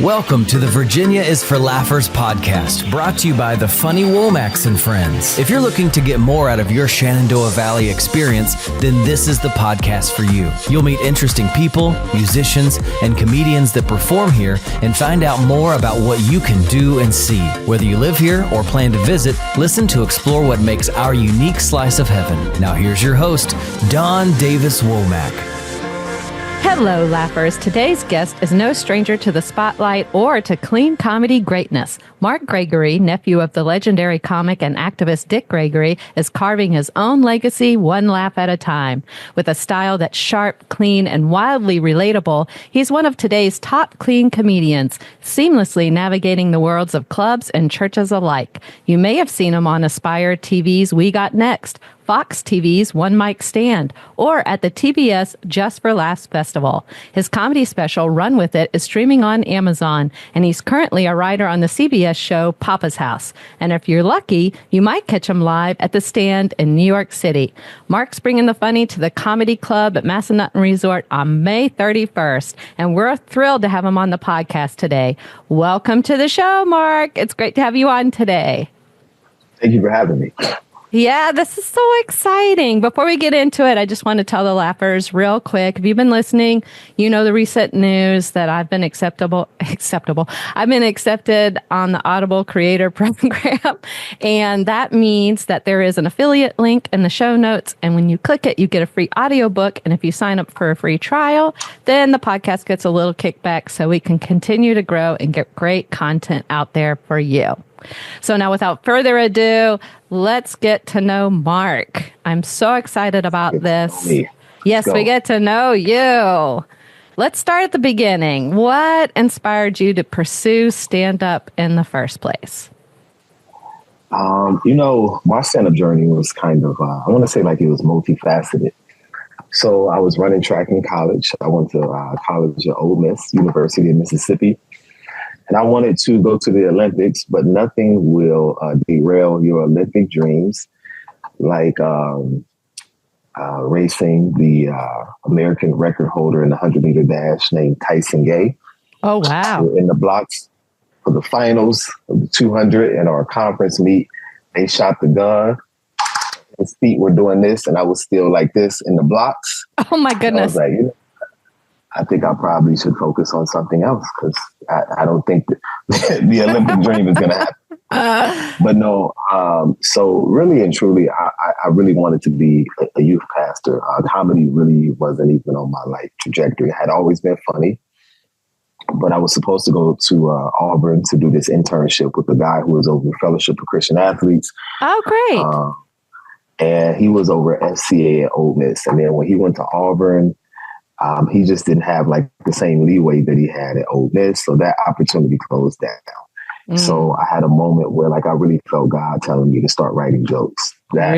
Welcome to the Virginia is for Laughers podcast, brought to you by the funny Womax and Friends. If you're looking to get more out of your Shenandoah Valley experience, then this is the podcast for you. You'll meet interesting people, musicians, and comedians that perform here and find out more about what you can do and see. Whether you live here or plan to visit, listen to explore what makes our unique slice of heaven. Now here's your host, Don Davis Womack. Hello, Laughers. Today's guest is no stranger to the spotlight or to clean comedy greatness. Mark Gregory, nephew of the legendary comic and activist Dick Gregory, is carving his own legacy one laugh at a time. With a style that's sharp, clean, and wildly relatable, he's one of today's top clean comedians, seamlessly navigating the worlds of clubs and churches alike. You may have seen him on Aspire TV's We Got Next, Fox TV's One Mic Stand, or at the TBS Just for Laughs Festival. His comedy special, Run With It, is streaming on Amazon, and he's currently a writer on the CBS show Poppa's House. And if you're lucky, you might catch him live at the Stand in New York City. Mark's bringing the funny to the Comedy Club at Massanutten Resort on May 31st, and we're thrilled to have him on the podcast today. Welcome to the show, Mark. It's great to have you on today. Thank you for having me. Yeah, this is so exciting. Before we get into it, I just want to tell the Laughers real quick. If you've been listening, you know the recent news that I've been acceptable. I've been accepted on the Audible Creator Program. And that means that there is an affiliate link in the show notes. And when you click it, you get a free audiobook. And if you sign up for a free trial, then the podcast gets a little kickback so we can continue to grow and get great content out there for you. So now, without further ado, let's get to know Mark. I'm so excited about this. Yes, we get to know you. Let's start at the beginning. What inspired you to pursue stand-up in the first place? My stand-up journey was kind of, I want to say like it was multifaceted. So I was running track in college. I went to college at Ole Miss, University of Mississippi. And I wanted to go to the Olympics, but nothing will derail your Olympic dreams, like racing the American record holder in the 100-meter dash named Tyson Gay. Oh, wow. In the blocks for the finals of the 200 in our conference meet, they shot the gun. His feet were doing this, and I was still like this in the blocks. Oh, my goodness. I was like, I think I probably should focus on something else because I don't think the Olympic dream is going to happen. But no, so really and truly, I really wanted to be a youth pastor. Comedy really wasn't even on my life trajectory. It had always been funny, but I was supposed to go to Auburn to do this internship with a guy who was over Fellowship of Christian Athletes. Oh, great. And he was over FCA at Ole Miss. And then when he went to Auburn, he just didn't have like the same leeway that he had at Ole Miss. So that opportunity closed down. So I had a moment where like I really felt God telling me to start writing jokes. That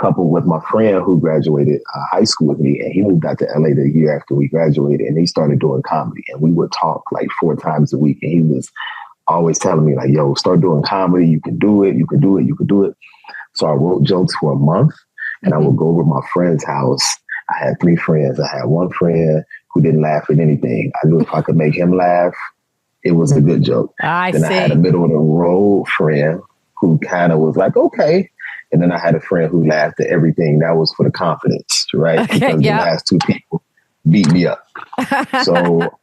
coupled with my friend who graduated high school with me, and he moved out to LA the year after we graduated, and he started doing comedy. And we would talk like 4 times a week. And he was always telling me like, yo, start doing comedy. You can do it. You can do it. You can do it. So I wrote jokes for a month. And I would go over to my friend's house. I had 3 friends. I had one friend who didn't laugh at anything. I knew if I could make him laugh, it was a good joke. I had a middle of the road friend who kind of was like, okay. And then I had a friend who laughed at everything. That was for the confidence, right? Okay, because the last 2 people beat me up. So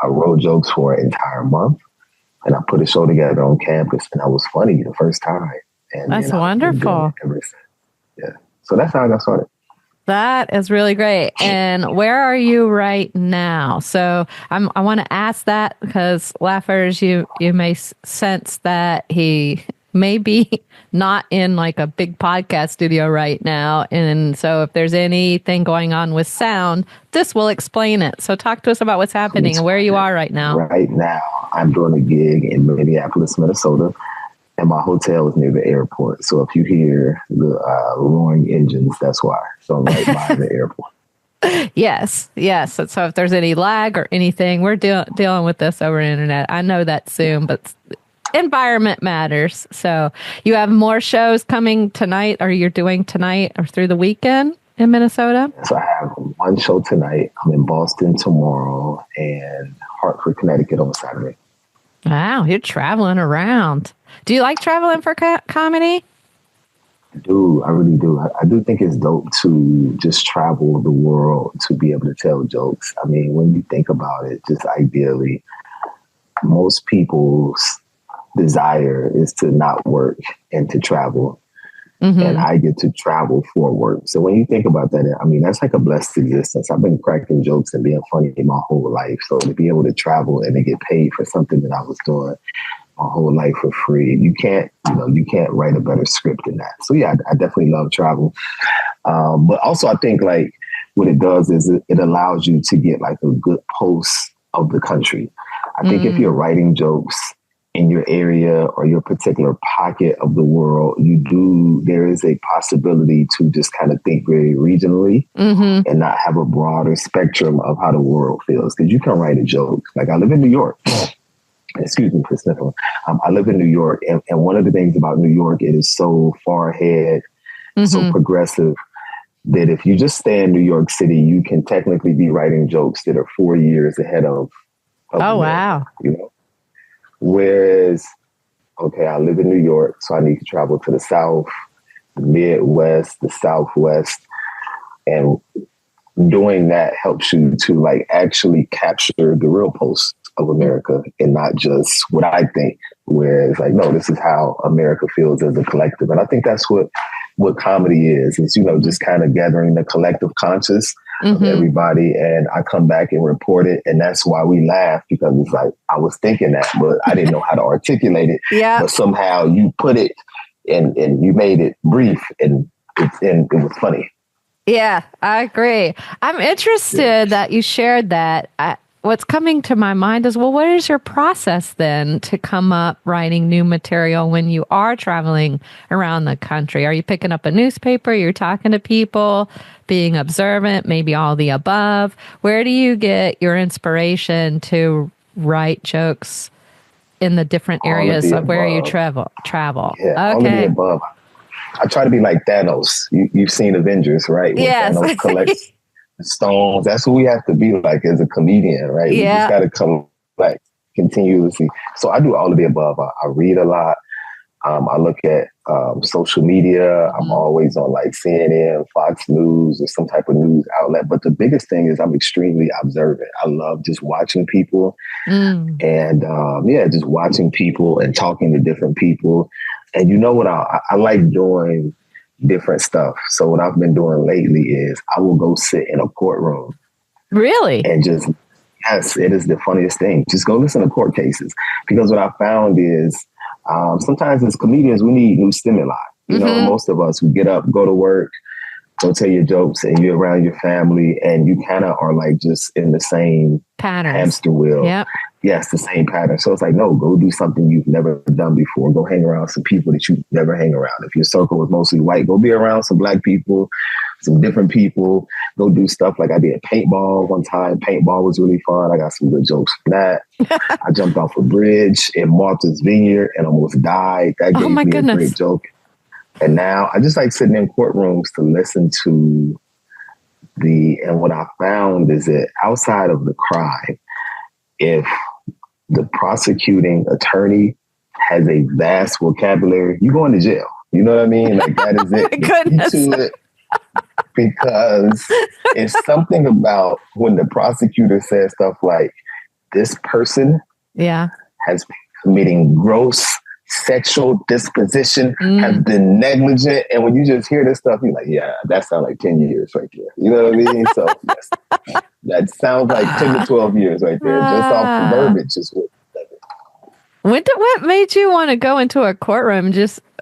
I wrote jokes for an entire month. And I put a show together on campus. And I was funny the first time. And that's wonderful. Yeah. So that's how I got started. That is really great. And where are you right now? So I want to ask that because Laughers, you may sense that he may be not in like a big podcast studio right now. And so if there's anything going on with sound, this will explain it. So talk to us about what's happening and where you are right now. Right now, I'm doing a gig in Minneapolis, Minnesota. And my hotel is near the airport. So if you hear the roaring engines, that's why. So I'm right by the airport. Yes. So if there's any lag or anything, we're dealing with this over the internet. I know that soon, but environment matters. So you have more shows coming tonight, or you're doing tonight or through the weekend? in Minnesota? So I have one show tonight. I'm in Boston tomorrow and Hartford, Connecticut on Saturday. Wow, you're traveling around. Do you like traveling for comedy? I do. I really do. I do think it's dope to just travel the world to be able to tell jokes. I mean, when you think about it, just ideally, most people's desire is to not work and to travel. And I get to travel for work. So when you think about that, I mean, that's like a blessed existence. I've been cracking jokes and being funny my whole life. So to be able to travel and to get paid for something that I was doing my whole life for free, you can't write a better script than that. So yeah, I definitely love travel. But also I think like what it does is it allows you to get like a good pulse of the country. I think if you're writing jokes in your area or your particular pocket of the world, there is a possibility to just kind of think very regionally and not have a broader spectrum of how the world feels. Because you can write a joke. Like I live in New York. Excuse me for sniffling. I live in New York. And one of the things about New York, it is so far ahead, so progressive, that if you just stay in New York City, you can technically be writing jokes that are 4 years ahead of America, wow. You know? Whereas, okay, I live in New York, so I need to travel to the South, the Midwest, the Southwest. And doing that helps you to like actually capture the real pulse of America and not just what I think, where it's like, no, this is how America feels as a collective. And I think that's what comedy is, just kind of gathering the collective conscious of everybody. And I come back and report it. And that's why we laugh, because it's like, I was thinking that, but I didn't know how to articulate it. Yeah. But somehow you put it and you made it brief and it was funny. Yeah, I agree. I'm interested that you shared that. What's coming to my mind is, well, what is your process then to come up writing new material when you are traveling around the country? Are you picking up a newspaper? You're talking to people, being observant, maybe all the above? Where do you get your inspiration to write jokes in the different areas of where you travel? Yeah, okay. All of the above. I try to be like Thanos. You've seen Avengers, right? When yes. Thanos collects stones. That's what we have to be like as a comedian, right? Yeah. We just got to come like continuously. So I do all of the above. I read a lot. I look at social media. I'm always on like CNN, Fox News, or some type of news outlet. But the biggest thing is I'm extremely observant. I love just watching people and just watching people and talking to different people. And you know what? I like doing different stuff. So what I've been doing lately is I will go sit in a courtroom. Really? And yes, it is the funniest thing. Just go listen to court cases. Because what I found is sometimes as comedians, we need new stimuli. You know, most of us, we get up, go to work, go tell your jokes, and you're around your family, and you kind of are like just in the same hamster wheel. Yep. Yes, the same pattern. So it's like, no, go do something you've never done before. Go hang around some people that you never hang around. If your circle was mostly white, go be around some black people, some different people. Go do stuff like I did paintball one time. Paintball was really fun. I got some good jokes from that. I jumped off a bridge in Martha's Vineyard and almost died. That gave me a great joke. And now I just like sitting in courtrooms to listen to and what I found is that outside of the crime, if the prosecuting attorney has a vast vocabulary, you going to jail. You know what I mean? Like that is it. Goodness. Because it's something about when the prosecutor says stuff like, this person has been committing gross sexual disposition, has been negligent. And when you just hear this stuff, you're like, yeah, that sounds like 10 years right there. You know what I mean? So yes, that sounds like 10 to 12 years right there. Just off the verbiage. What made you want to go into a courtroom?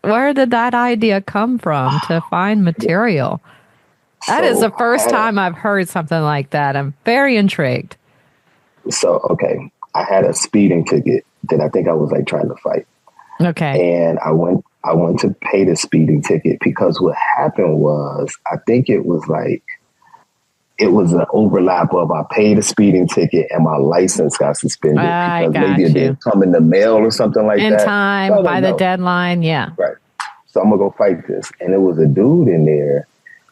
Where did that idea come from to find material? That is the first time I've heard something like that. I'm very intrigued. So, okay, I had a speeding ticket that I think I was like trying to fight. Okay. And I went to pay the speeding ticket because what happened was, I think it was an overlap of I paid a speeding ticket and my license got suspended because maybe it didn't come in the mail or something like that. In time, by the deadline, yeah. Right. So I'm going to go fight this. And there was a dude in there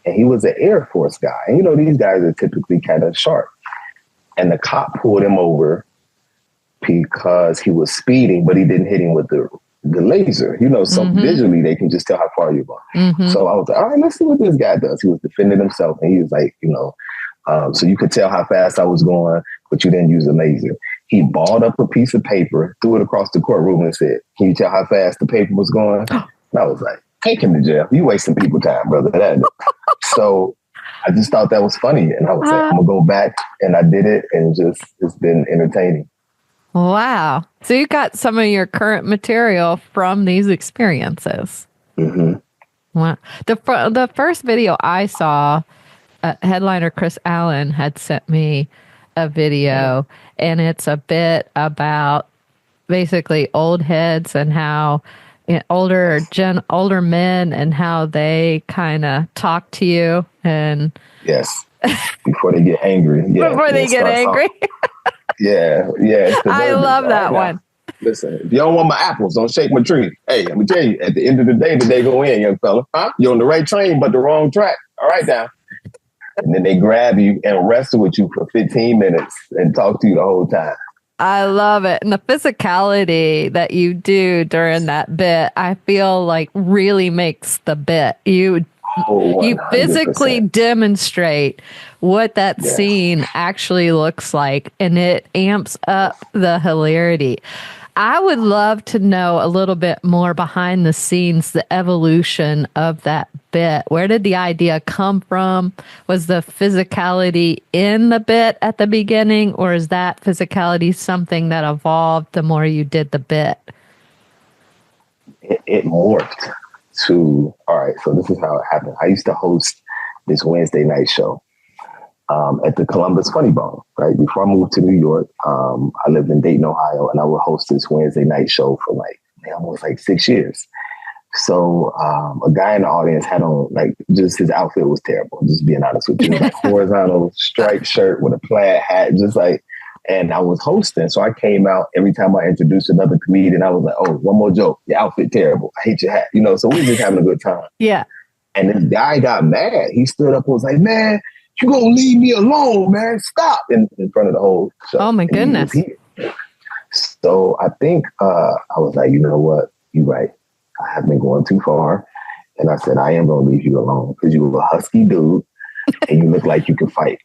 and he was an Air Force guy. And these guys are typically kind of sharp. And the cop pulled him over because he was speeding, but he didn't hit him with the laser. So visually they can just tell how far you're going. So I was like, all right, let's see what this guy does. He was defending himself, and he was like, so you could tell how fast I was going, but you didn't use a laser. He balled up a piece of paper, threw it across the courtroom, and said, "Can you tell how fast the paper was going?" And I was like, "Take him to jail. You wasting people time, brother." So I just thought that was funny, and I was like, "I'm gonna go back," and I did it, and it's been entertaining. Wow! So you got some of your current material from these experiences. Wow! The first video I saw, headliner Chris Allen had sent me a video, and it's a bit about basically old heads and how older men and how they kind of talk to you and yes, before they get angry. Yeah, before they get angry. Yeah. I love that one. Listen, if you don't want my apples, don't shake my tree. Hey, I'm gonna tell you, at the end of the day go in, young fella. Huh? You're on the right train, but the wrong track. All right, now. And then they grab you and wrestle with you for 15 minutes and talk to you the whole time. I love it. And the physicality that you do during that bit, I feel like really makes the bit. You physically demonstrate what that scene actually looks like, and it amps up the hilarity. I would love to know a little bit more behind the scenes, the evolution of that bit. Where did the idea come from? Was the physicality in the bit at the beginning, or is that physicality something that evolved the more you did the bit? It morphed to, all right, so this is how it happened. I used to host this Wednesday night show at the Columbus Funny Bone, right? Before I moved to New York, I lived in Dayton, Ohio, and I would host this Wednesday night show for almost 6 years. So a guy in the audience had on, just his outfit was terrible, just being honest with you. Horizontal striped shirt with a plaid hat, and I was hosting. So I came out every time I introduced another comedian, I was like, "Oh, one more joke. Your outfit terrible. I hate your hat." So we were just having a good time. Yeah. And this guy got mad. He stood up and was like, "Man, you gonna leave me alone, man. Stop," in front of the whole show. Oh my goodness. So I think I was like, you know what? You're right. I have been going too far. And I said, I am gonna leave you alone because you were a husky dude and you look like you can fight.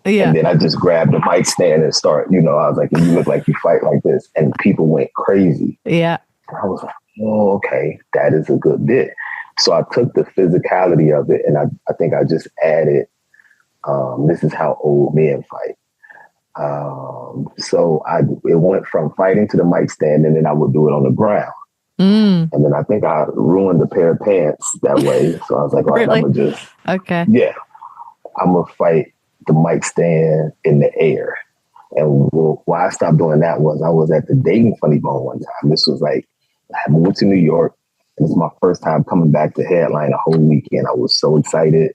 Yeah. And then I just grabbed the mic stand and start, I was like, you look like you fight like this. And people went crazy. Yeah. And I was like, oh, okay, that is a good bit. So I took the physicality of it and I think I just added, this is how old men fight. So it went from fighting to the mic stand, and then I would do it on the ground. And then I think I ruined a pair of pants that way. So I was like, all right, I'm going to I'm going to fight the mic stand in the air. And why I stopped doing that was I was at the Dayton Funny Bone one time. This was I moved to New York, and it's my first time coming back to headline a whole weekend. I was so excited.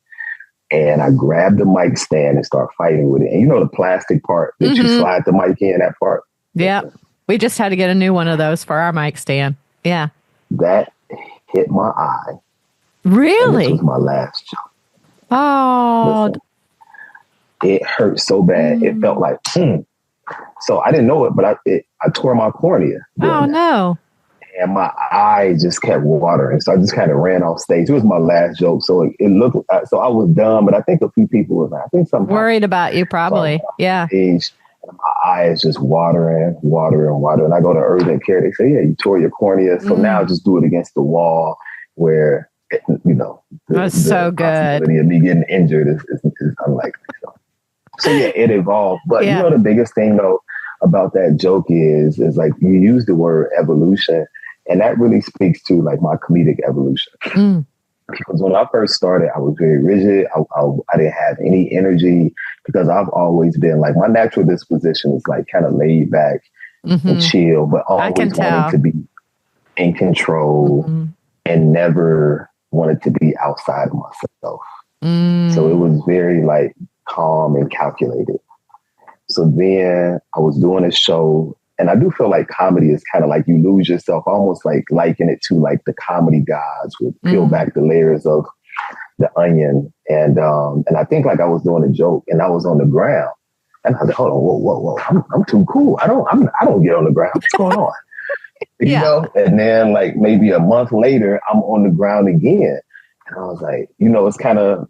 And I grabbed the mic stand and started fighting with it. And the plastic part that you slide the mic in, that part? Yeah. We just had to get a new one of those for our mic stand. Yeah. That hit my eye. Really? This was my last joke. Oh. Listen, it hurt so bad. It felt like, So I didn't know it, but I tore my cornea. Oh, no. And my eye just kept watering. So I just kind of ran off stage. It was my last joke. So it looked, so I was dumb, but I think a few people was, worried about you probably. So yeah. Stage, and my eye is just watering. And I go to urgent care. They say, yeah, you tore your cornea. So now just do it against the wall where, that's so good. Possibility of me getting injured is unlikely. So yeah, it evolved. But the biggest thing though about that joke is you use the word evolution. And that really speaks to my comedic evolution. Because when I first started, I was very rigid. I didn't have any energy because I've always been my natural disposition is kind of laid back and chill, but always wanting to be in control and never wanted to be outside of myself. So it was very calm and calculated. So then I was doing a show. And I do feel like comedy is kind of you lose yourself, almost liken it to the comedy gods would peel back the layers of, the Onion, and I think like I was doing a joke, and I was on the ground, and I was like, hold on, whoa, I'm too cool. I don't get on the ground. What's going on? You know? And then like maybe a month later, I'm on the ground again. And I was like, you know, it's kind of,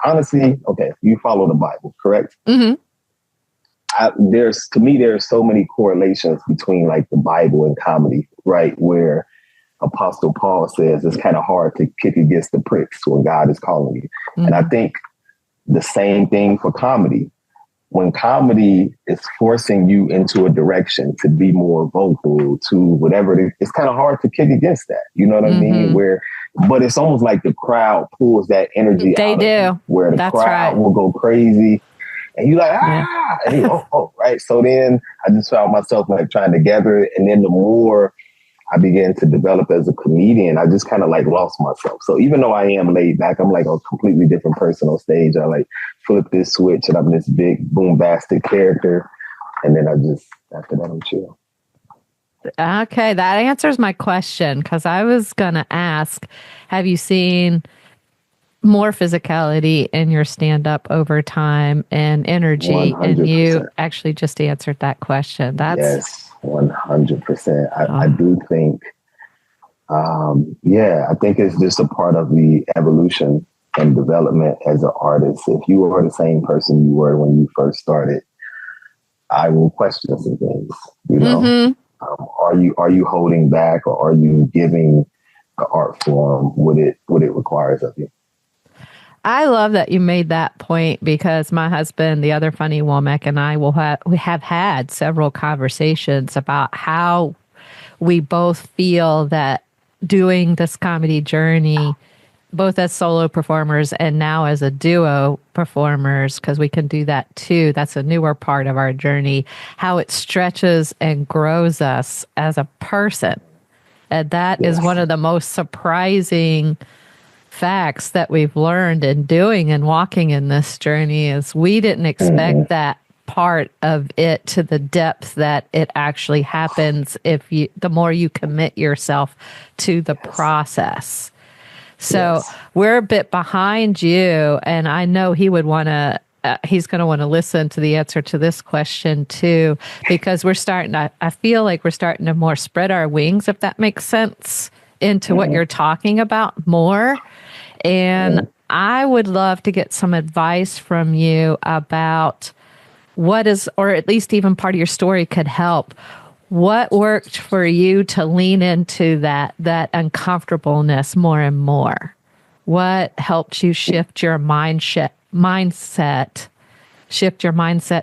honestly, okay, you follow the Bible, correct? Mm-hmm. There's so many correlations between like the Bible and comedy, right? Where Apostle Paul says it's kind of hard to kick against the pricks when God is calling you. Mm-hmm. And I think the same thing for comedy. When comedy is forcing you into a direction to be more vocal, to whatever it is, it's kind of hard to kick against that. You know what I mean? But it's almost like the crowd pulls that energy they out do. of you, where the crowd will go crazy. And you're like, and you, right. So then I just found myself like trying to gather it. And then the more I began to develop as a comedian, I just kind of like lost myself. So even though I am laid back, I'm like a completely different person on stage. I like flip this switch and I'm this big boombastic character. And then after that, I'm chill. Okay, that answers my question, because I was going to ask, have you seen more physicality in your stand-up over time and energy? 100%. And you actually just answered that question. Yes, 100%. I do think, I think it's just a part of the evolution and development as an artist. If you are the same person you were when you first started, I will question some things, you know? Mm-hmm. Are you holding back, or are you giving the art form what it requires of you? I love that you made that point, because my husband, the other funny Womack, and I we have had several conversations about how we both feel that doing this comedy journey, both as solo performers and now as a duo performers, because we can do that too. That's a newer part of our journey, how it stretches and grows us as a person. And that is one of the most surprising facts that we've learned in doing and walking in this journey, is we didn't expect that part of it to the depth that it actually happens the more you commit yourself to the process. So we're a bit behind you, and I know he would want to, he's going to want to listen to the answer to this question too, because I feel like we're starting to more spread our wings, if that makes sense, into what you're talking about more. And I would love to get some advice from you about what is, or at least even part of your story could help. What worked for you to lean into that uncomfortableness more and more? What helped you shift your mindset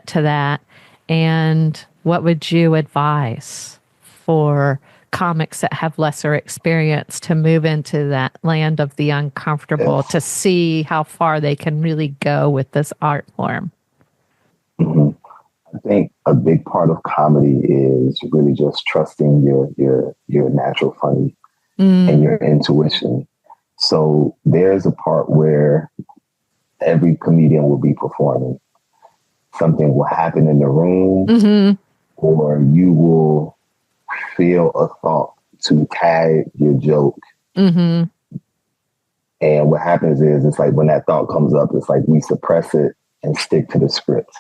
to that? And what would you advise for comics that have lesser experience to move into that land of the uncomfortable, to see how far they can really go with this art form? Mm-hmm. I think a big part of comedy is really just trusting your natural funny and your intuition. So there's a part where every comedian will be performing. Something will happen in the room, or you will feel a thought to tag your joke. And what happens is, it's like when that thought comes up, it's like we suppress it and stick to the script.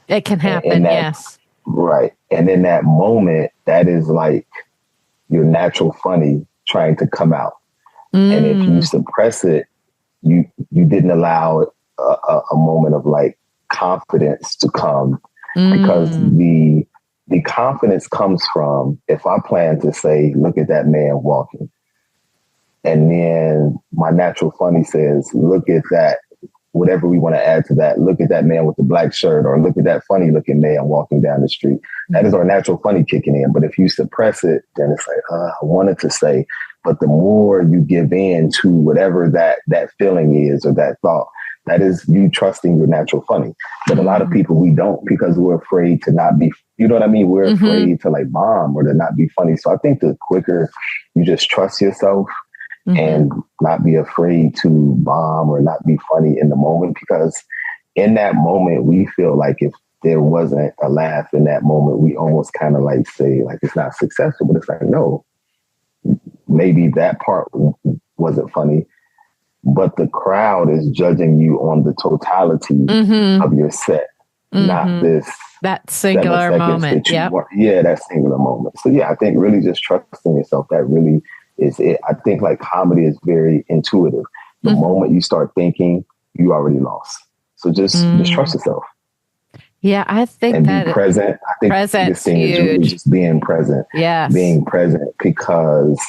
It can happen, yes. Right. And in that moment, that is like your natural funny trying to come out. And if you suppress it, you didn't allow a moment of like confidence to come, because the confidence comes from, if I plan to say, look at that man walking, and then my natural funny says, look at that, whatever we want to add to that, look at that man with the black shirt, or look at that funny looking man walking down the street. That is our natural funny kicking in. But if you suppress it, then it's like, I wanted to say, but the more you give in to whatever that feeling is, or that thought, that is you trusting your natural funny. But a lot of people, we don't, because we're afraid to not be, you know what I mean? We're afraid to like bomb or to not be funny. So I think the quicker you just trust yourself and not be afraid to bomb or not be funny in the moment, because in that moment, we feel like if there wasn't a laugh in that moment, we almost kind of like say like it's not successful. But it's like, no, maybe that part wasn't funny, but the crowd is judging you on the totality of your set, not this that singular moment. Yeah, that singular moment. So yeah, I think really just trusting yourself, that really is it. I think like comedy is very intuitive. The moment you start thinking, you already lost. So just trust yourself. Yeah, I think and that be present. I think the biggest thing is really just being present. Yes. Being present, because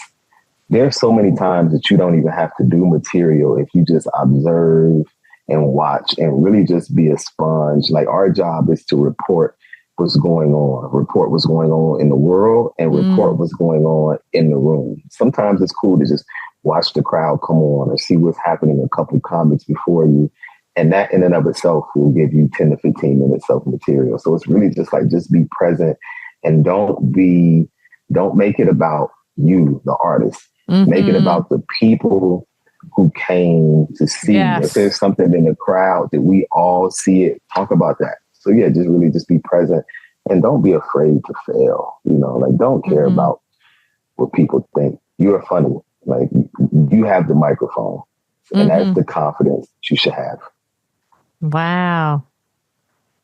there's so many times that you don't even have to do material if you just observe and watch and really just be a sponge. Like our job is to report what's going on in the world, and report what's going on in the room. Sometimes it's cool to just watch the crowd come on or see what's happening a couple of comics before you. And that in and of itself will give you 10 to 15 minutes of material. So it's really just like, just be present and don't make it about you, the artist. Make it about the people who came to see. Yes. If there's something in the crowd that we all see it, talk about that. So yeah, just really just be present and don't be afraid to fail. You know, like don't care about what people think. You're funny. Like you have the microphone, and that's the confidence that you should have. Wow.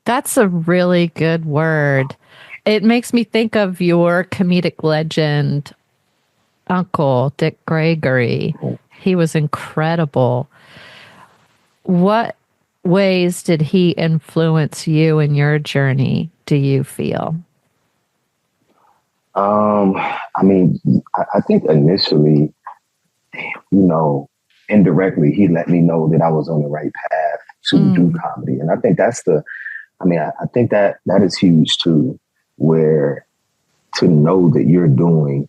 That's a really good word. It makes me think of your comedic legend, Uncle Dick Gregory. He was incredible. What ways did he influence you in your journey, do you feel? I mean, I think initially, indirectly, he let me know that I was on the right path to do comedy. And I think I think that is huge too, where to know that you're doing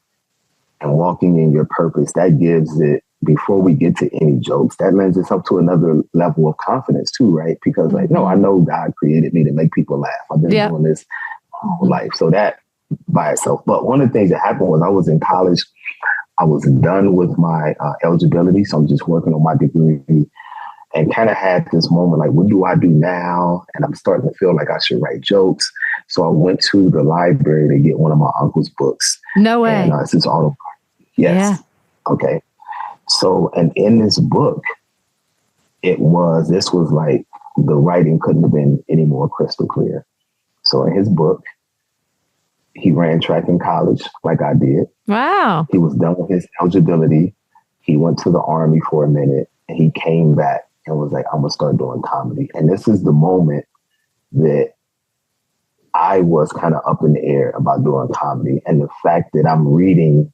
and walking in your purpose, that gives it, before we get to any jokes, that lends itself to another level of confidence too, right? Because I know God created me to make people laugh. I've been doing this my whole life. So that by itself. But one of the things that happened was I was in college. I was done with my eligibility. So I'm just working on my degree and kind of had this moment like, what do I do now? And I'm starting to feel like I should write jokes. So I went to the library to get one of my uncle's books. No way. And it's his autobiography. Yes. Yeah. Okay. So, and in this book, this was like, the writing couldn't have been any more crystal clear. So in his book, he ran track in college like I did. Wow. He was done with his eligibility. He went to the Army for a minute and he came back and was like, I'm going to start doing comedy. And this is the moment that I was kind of up in the air about doing comedy. And the fact that I'm reading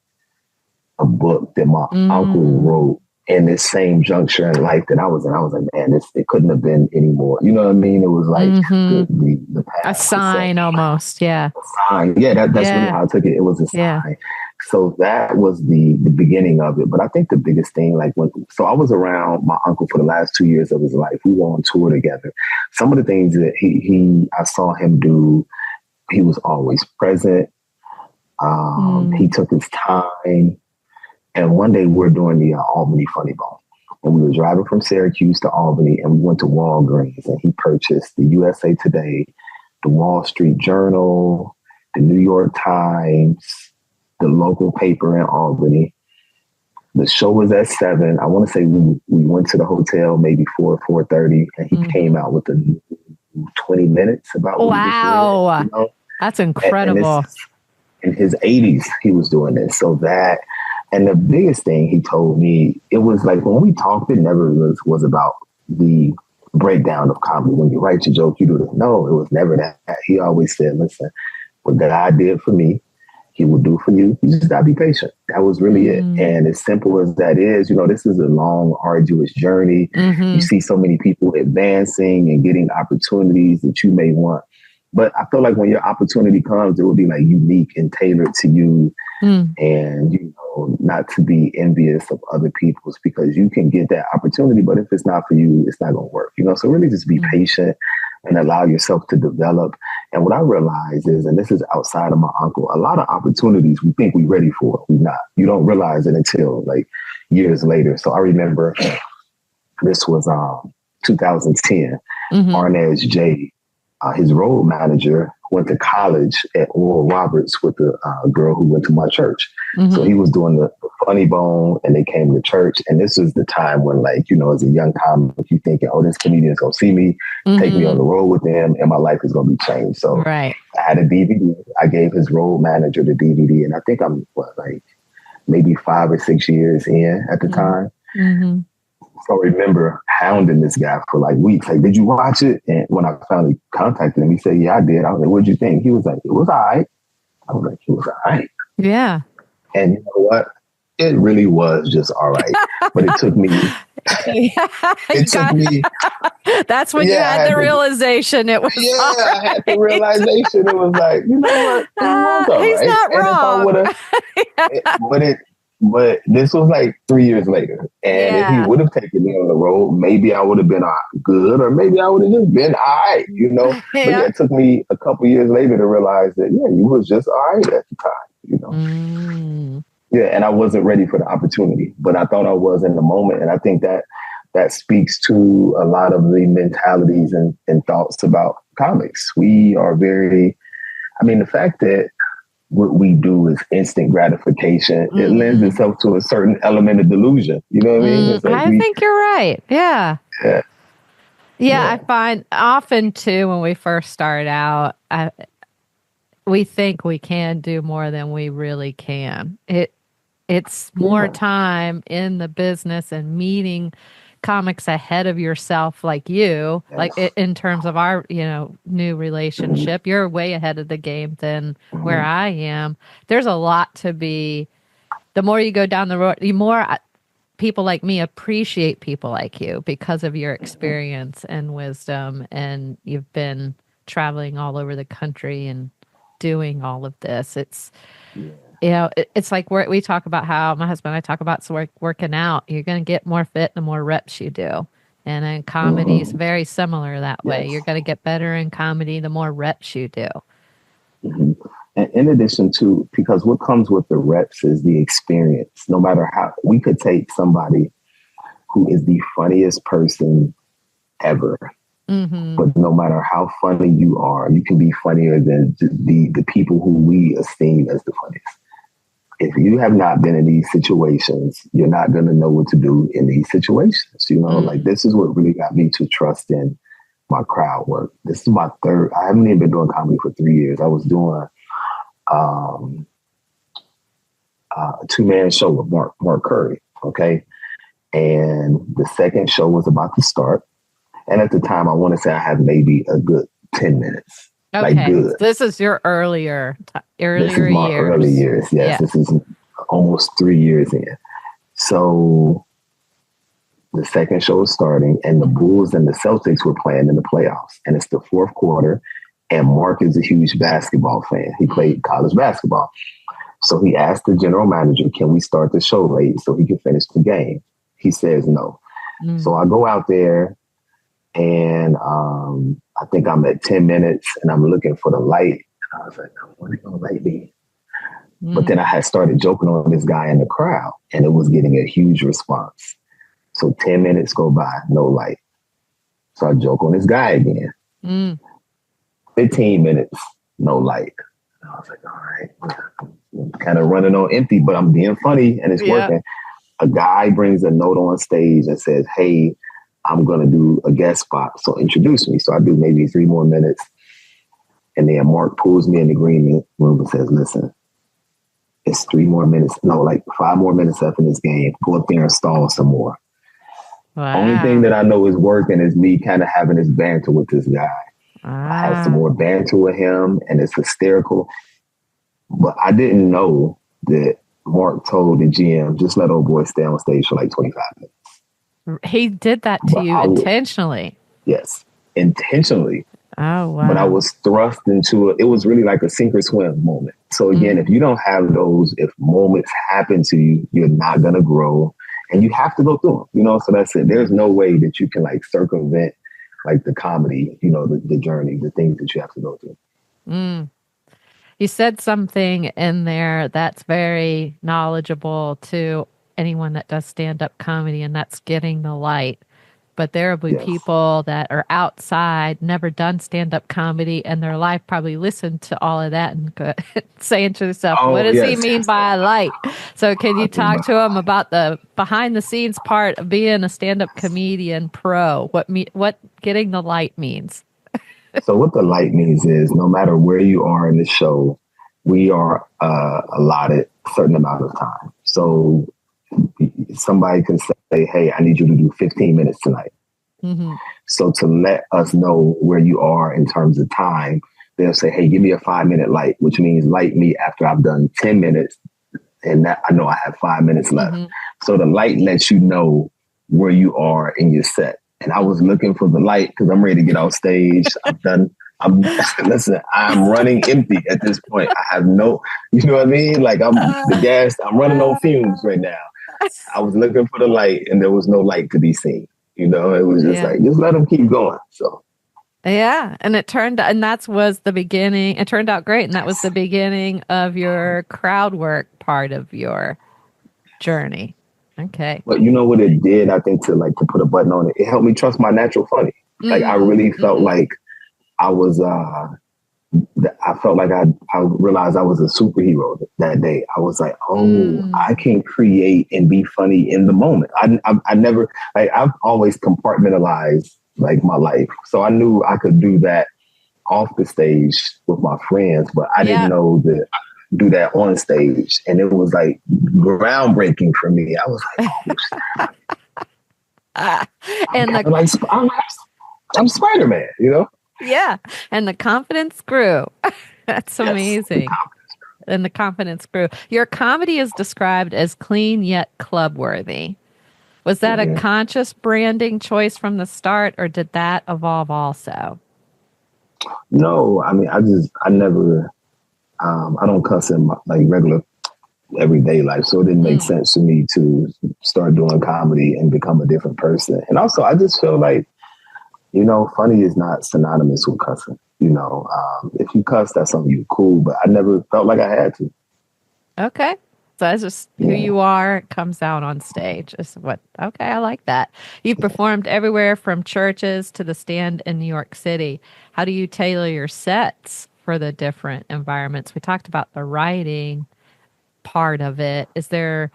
a book that my uncle wrote in this same juncture in life that I was like, man, it couldn't have been any more. You know what I mean? It was like the path. A sign almost, yeah. A sign. Yeah, that's really how I took it. It was a sign. Yeah. So that was the beginning of it. But I think the biggest thing, so I was around my uncle for the last 2 years of his life. We were on tour together. Some of the things that I saw him do, he was always present. He took his time. And one day we're doing the Albany Funny Bone. And we were driving from Syracuse to Albany and we went to Walgreens and he purchased the USA Today, the Wall Street Journal, the New York Times, the local paper in Albany. The show was at 7. I want to say we went to the hotel maybe 4:30 and he came out with 20 minutes about what wow. He just That's incredible. And in his 80s, he was doing this. So that, and the biggest thing he told me, it was like when we talked, it never was about the breakdown of comedy. When you write your joke, you do this. No, it was never that. He always said, listen, what God did for me, he will do for you. You just gotta be patient. That was really it. And as simple as that is, this is a long, arduous journey. You see so many people advancing and getting opportunities that you may want. But I feel like when your opportunity comes, it will be like unique and tailored to you. And, not to be envious of other people's, because you can get that opportunity, but if it's not for you, it's not going to work. So really just be patient and allow yourself to develop. And what I realize is, and this is outside of my uncle, a lot of opportunities we think we're ready for, we're not. You don't realize it until like years later. So I remember this was 2010, Arnaz J, his road manager, went to college at Oral Roberts with the girl who went to my church. So he was doing the Funny Bone, and they came to church. And this was the time when, like, you know, as a young comic, you thinking, oh, this comedian's gonna see me, take me on the road with them, and my life is gonna be changed. So Right. I had a DVD. I gave his road manager the DVD, and I think I'm maybe 5 or 6 years in at the time. Mm-hmm. So I remember hounding this guy for like weeks. Like, did you watch it? And when I finally contacted him, he said, yeah, I did. I was like, what'd you think? He was like, it was all right. I was like, it was all right. Yeah. And you know what? It really was just all right. But it took me. That's when you had the realization it was. I had the realization. It was like, you know what? He's not wrong. But this was like 3 years later. And if he would have taken me on the road, maybe I would have been good, or maybe I would have just been all right, you know? But it took me a couple years later to realize that, you was just all right at the time, you know? Yeah, and I wasn't ready for the opportunity, but I thought I was in the moment. And I think that speaks to a lot of the mentalities and thoughts about comics. We are the fact that what we do is instant gratification. It lends itself to a certain element of delusion. You know what I mean? I think you're right. Yeah. Yeah. I find often too, when we first start out, we think we can do more than we really can. It's more time in the business and meeting comics ahead of yourself, like you, like in terms of our, new relationship. You're way ahead of the game than where I am. There's a lot to be. The more you go down the road, the more people like me appreciate people like you because of your experience and wisdom, and you've been traveling all over the country and doing all of this. It's it's like we talk about how my husband and I talk about working out. You're going to get more fit the more reps you do. And in comedy is very similar that way. You're going to get better in comedy the more reps you do. And in addition to, because what comes with the reps is the experience. No matter how, we could take somebody who is the funniest person ever. But no matter how funny you are, you can be funnier than the people who we esteem as the funniest. If you have not been in these situations, you're not going to know what to do in these situations. Like, this is what really got me to trust in my crowd work. This is my third. I haven't even been doing comedy for 3 years. I was doing a 2-man show with Mark Gregory. Okay. And the second show was about to start. And at the time, I want to say I had maybe a good 10 minutes. Okay. Like, good. This is your earlier This is my years. early years. Yes. This is almost 3 years in. So the second show is starting, and the Bulls and the Celtics were playing in the playoffs. And it's the fourth quarter. And Mark is a huge basketball fan. He played college basketball. So he asked the general manager, can we start the show late so he can finish the game? He says no. So I go out there, and I think I'm at 10 minutes, and I'm looking for the light. And I was like, when are they going to light me? But then I had started joking on this guy in the crowd, and it was getting a huge response. So 10 minutes go by, no light. So I joke on this guy again. 15 minutes, no light. And I was like, all right, I'm kind of running on empty, but I'm being funny and it's working. A guy brings a note on stage and says, hey, I'm going to do a guest spot, so introduce me. So I do maybe 3 more minutes. And then Mark pulls me in the green room and says, listen, it's 3 more minutes. No, like 5 more minutes left in this game. Go up there and stall some more. Wow. Only thing that I know is working is me kind of having this banter with this guy. I had some more banter with him, and it's hysterical. But I didn't know that Mark told the GM, just let old boy stay on stage for like 25 minutes. He did that to you intentionally. Yes, intentionally. Oh, wow. But I was thrust into it. It was really like a sink or swim moment. So again, if you don't have those, if moments happen to you, you're not going to grow, and you have to go through them, so that's it. There's no way that you can like circumvent like the comedy, the journey, the things that you have to go through. You said something in there that's very knowledgeable to anyone that does stand-up comedy, and that's getting the light. But there will be Yes. people that are outside, never done stand-up comedy, and their life probably listened to all of that and saying to themselves, what Oh, does he yes. mean by light? So can you talk to them about the behind-the-scenes part of being a stand-up comedian pro? What getting the light means? So what the light means is no matter where you are in the show, we are allotted a certain amount of time. So somebody can say, hey, I need you to do 15 minutes tonight. Mm-hmm. So to let us know where you are in terms of time, they'll say, hey, give me a 5-minute light, which means light me after I've done 10 minutes. And that I know I have 5 minutes left. Mm-hmm. So the light lets you know where you are in your set. And I was looking for the light because I'm ready to get off stage. Listen, I'm running empty at this point. I have no, you know what I mean? Like I'm running on fumes right now. I was looking for the light and there was no light to be seen. You know, it was just like, just let them keep going. So. Yeah. And that was the beginning. It turned out great. And that was the beginning of your crowd work part of your journey. Okay. But you know what it did, I think, to put a button on it, it helped me trust my natural funny. Like I really felt like I was, I felt like I realized I was a superhero that day. I was like, I can create and be funny in the moment. I never, I've always compartmentalized like my life. So I knew I could do that off the stage with my friends, but I didn't know that do that on stage. And it was like groundbreaking for me. I was like, I'm Spider-Man, you know? Yeah. And the confidence grew. That's amazing. And the confidence grew. Your comedy is described as clean yet club worthy. Was that a conscious branding choice from the start, or did that evolve also? No, I mean, I never, I don't cuss in my regular everyday life. So it didn't make sense to me to start doing comedy and become a different person. And also, I just feel like, you know, funny is not synonymous with cussing. You know, if you cuss, that's something you're cool, but I never felt like I had to. Okay. So that's just who you are. It comes out on stage. Okay, I like that. You've performed everywhere from churches to the Stand in New York City. How do you tailor your sets for the different environments? We talked about the writing part of it. Is there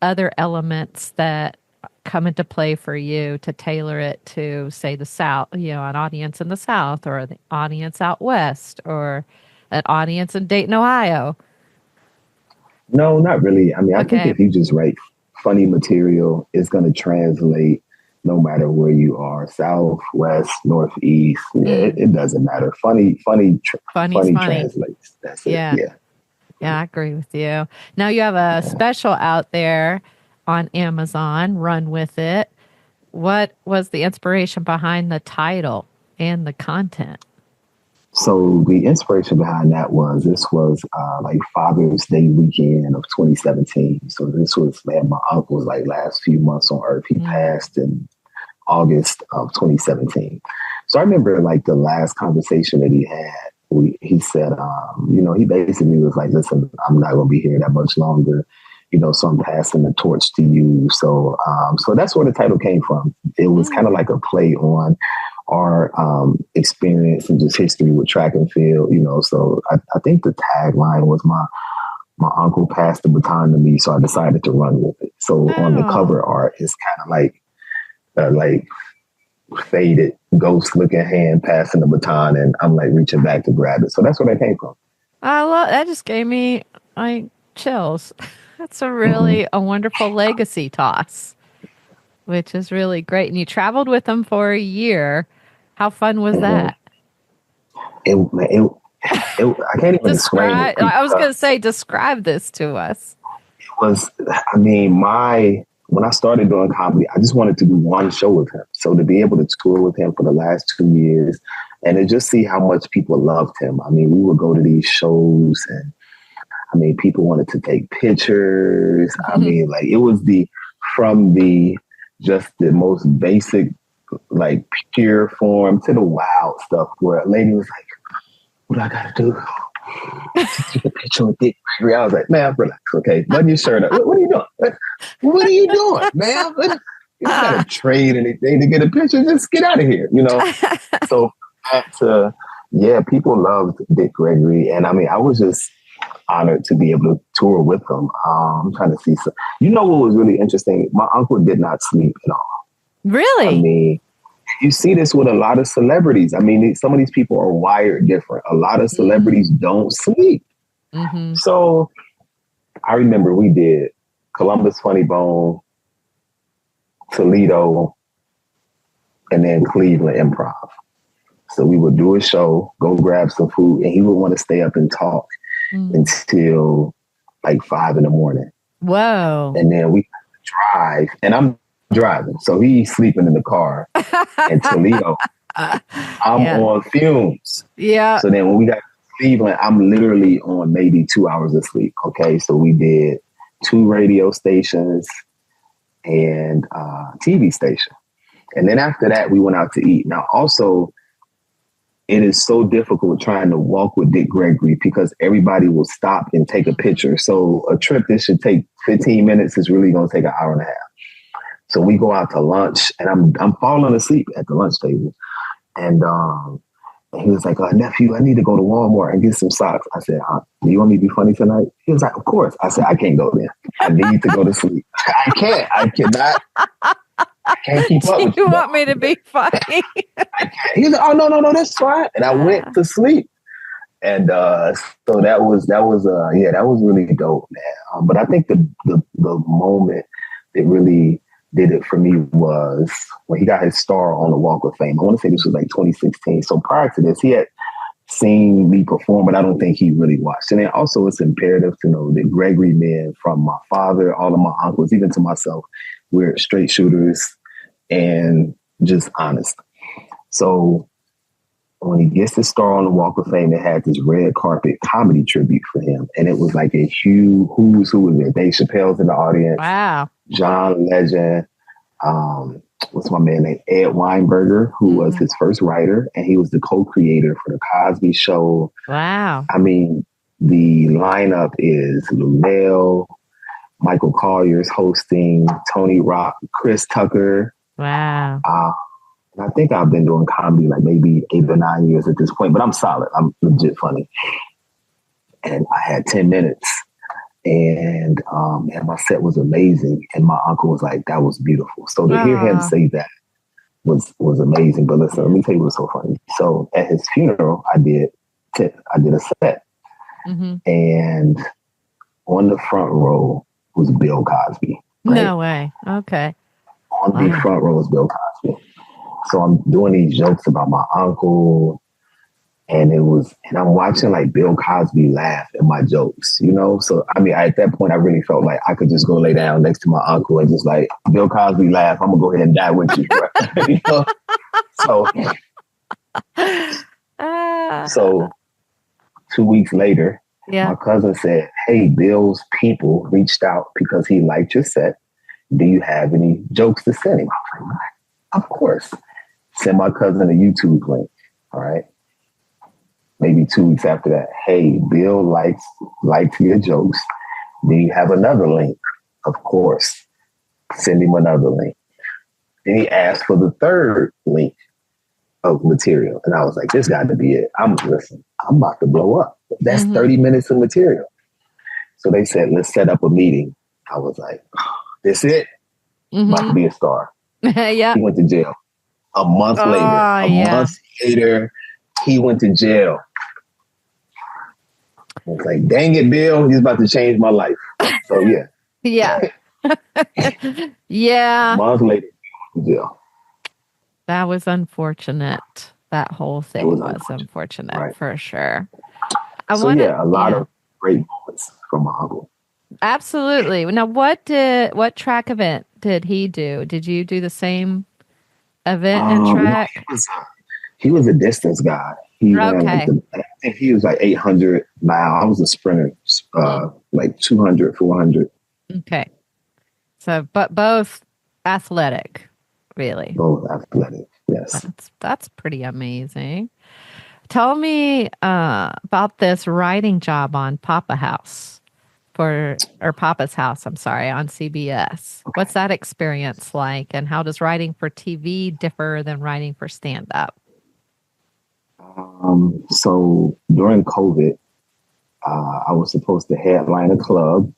other elements that come into play for you to tailor it to, say, the South, you know, an audience in the South or the audience out West or an audience in Dayton, Ohio? No, not really. I mean, I think if you just write funny material, it's going to translate no matter where you are, South, West, Northeast. It doesn't matter. Funny translates. That's it. Yeah. Yeah, I agree with you. Now you have a special out there on Amazon, Run With It. What was the inspiration behind the title and the content? So the inspiration behind that was like Father's Day weekend of 2017. So this was, man, my uncle's last few months on earth. He passed in August of 2017. So I remember the last conversation that he had, he said, you know, he basically was like, listen, I'm not going to be here that much longer. You know, so I'm passing the torch to you. So, so that's where the title came from. It was kind of like a play on our experience and just history with track and field, you know. So I think the tagline was my uncle passed the baton to me, so I decided to run with it. So on the cover art, it's kind of like faded, ghost looking hand passing the baton, and I'm reaching back to grab it. So that's where that came from. I love that. Just gave me chills. That's a wonderful legacy toss, which is really great. And you traveled with them for a year. How fun was that? I can't even explain it. I was going to say, describe this to us. It was, I mean, when I started doing comedy, I just wanted to do one show with him. So to be able to tour with him for the last 2 years and to just see how much people loved him. I mean, we would go to these shows and I mean, people wanted to take pictures. I mean, it was from the most basic, pure form to the wild stuff where a lady was like, what do I got to do? Take a picture with Dick Gregory. I was like, man, relax, okay? Button your shirt up. What are you doing? What are you doing, man? You don't got to trade anything to get a picture. Just get out of here, you know? So back to, people loved Dick Gregory. And I mean, I was just honored to be able to tour with him. I'm trying to see some, you know what was really interesting? My uncle did not sleep at all. Really? I mean, you see this with a lot of celebrities. I mean, some of these people are wired different. A lot of celebrities don't sleep. Mm-hmm. So I remember we did Columbus Funny Bone, Toledo, and then Cleveland Improv. So we would do a show, go grab some food, and he would want to stay up and talk until like 5 a.m. Whoa. And then we drive, and I'm driving. So he's sleeping in the car in Toledo. I'm on fumes. Yeah. So then when we got to Cleveland, I'm literally on maybe 2 hours of sleep. Okay. So we did 2 radio stations and TV station. And then after that, we went out to eat. Now, also, it is so difficult trying to walk with Dick Gregory because everybody will stop and take a picture. So a trip that should take 15 minutes is really going to take an hour and a half. So we go out to lunch, and I'm falling asleep at the lunch table. And he was like, nephew, I need to go to Walmart and get some socks. I said, do you want me to be funny tonight? He was like, of course. I said, I can't go there. I need to go to sleep. I cannot. I can't keep up with you. You want me to be funny? I can't. He was like, oh, no, that's fine. And I went to sleep. And so that was really dope, man. But I think the moment that really did it for me was when he got his star on the Walk of Fame. I want to say this was like 2016. So prior to this, he had seen me perform, but I don't think he really watched. And then also it's imperative to know that Gregory men, from my father, all of my uncles, even to myself, we're straight shooters and just honest. So when he gets his star on the Walk of Fame, it had this red carpet comedy tribute for him. And it was like a huge who's who was there. Dave Chappelle's in the audience. Wow. John Legend. What's my man name? Ed Weinberger, who was his first writer, and he was the co-creator for the Cosby Show. Wow. I mean, the lineup is Lunel, Michael Collier's hosting, Tony Rock, Chris Tucker. Wow. And I think I've been doing comedy like maybe 8 or 9 years at this point, but I'm solid. I'm legit funny. And I had 10 minutes. And my set was amazing. And my uncle was like, that was beautiful. So to hear him say that was amazing. But listen, let me tell you what's so funny. So at his funeral, I did a set. Mm-hmm. And on the front row was Bill Cosby. Right? No way. Okay. On the front row was Bill Cosby. So I'm doing these jokes about my uncle. And I'm watching like Bill Cosby laugh at my jokes, you know? So, I mean, at that point, I really felt like I could just go lay down next to my uncle and just like, Bill Cosby laugh, I'm gonna go ahead and die with you, bro. You know? So 2 weeks later, my cousin said, hey, Bill's people reached out because he liked your set. Do you have any jokes to send him? I was like, of course. Send my cousin a YouTube link, all right? Maybe 2 weeks after that, hey, Bill likes your jokes. Do you have another link? Of course. Send him another link. Then he asked for the third link of material. And I was like, this got to be it. I'm about to blow up. That's 30 minutes of material. So they said, let's set up a meeting. I was like, this it? About to be a star. Yeah. He went to jail. A month later, he went to jail. I was like, dang it, Bill, he's about to change my life. So, yeah. Yeah. Yeah. A month later, he went to jail. That was unfortunate. That whole thing was unfortunate right. For sure. A lot of great moments from my uncle. Absolutely. Now, what track event did he do? Did you do the same event and track? He was a distance guy. He ran I think he was like 800 mile. I was a sprinter, like 200, 400. Okay. So, but both athletic, really. Both athletic, yes. That's pretty amazing. Tell me about this writing job on Poppa House. or Papa's House, I'm sorry, on CBS. Okay. What's that experience like? And how does writing for TV differ than writing for stand-up? So during COVID, I was supposed to headline a club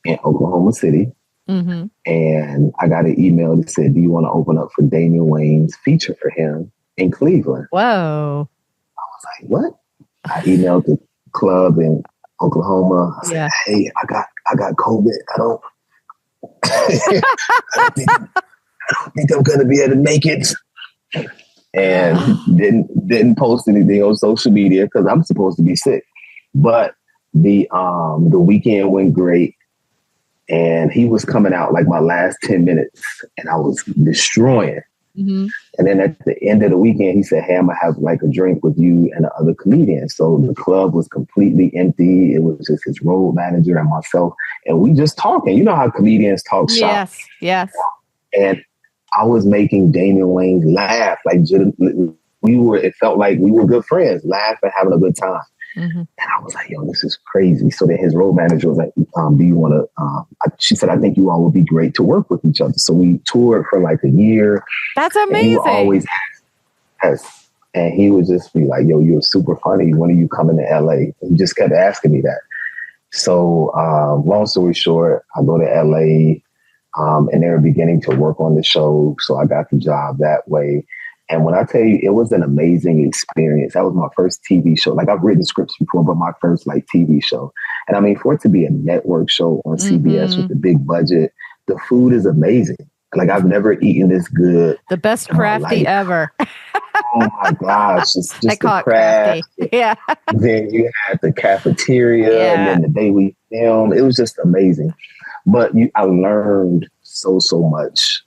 in Oklahoma City. Mm-hmm. And I got an email that said, do you want to open up for Damon Wayans' feature for him in Cleveland? Whoa. I was like, what? I emailed the club in Oklahoma. I said, hey, I got COVID. I don't think I'm gonna be able to make it. And didn't post anything on social media because I'm supposed to be sick. But the weekend went great. And he was coming out like my last 10 minutes and I was destroying. Mm-hmm. And then at the end of the weekend, he said, hey, I'm going to have like a drink with you and the other comedians. So the club was completely empty. It was just his road manager and myself. And we just talking. You know how comedians talk shop. Yes. And I was making Damon Wayans laugh. Like it felt like we were good friends, laughing, having a good time. Mm-hmm. And I was like, yo, this is crazy. So then his road manager was like, do you want to, she said, I think you all would be great to work with each other. So we toured for like a year. That's amazing. He would always and he would just be like, yo, you're super funny. When are you coming to LA? And he just kept asking me that. So long story short, I go to LA and they were beginning to work on the show. So I got the job that way. And when I tell you, it was an amazing experience. That was my first TV show. Like I've written scripts before, but my first like TV show. And I mean, for it to be a network show on CBS with the big budget, the food is amazing. Like I've never eaten this good. The best crafty ever. Oh my gosh. It's just the crafty. Yeah. Then you had the cafeteria and then the day we filmed. It was just amazing. But I learned so much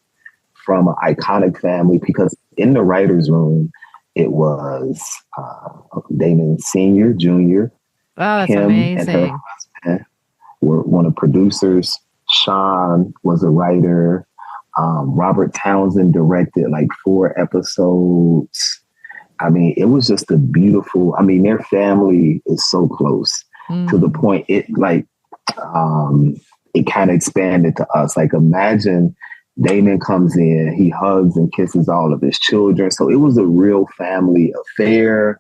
from an iconic family because in the writer's room, it was Damon Sr., Jr. Oh, that's him amazing. And her husband were one of the producers. Sean was a writer. Robert Townsend directed like 4 episodes. I mean, it was just a beautiful, their family is so close to the point it kind of expanded to us. Like imagine Damon comes in, he hugs and kisses all of his children. So it was a real family affair.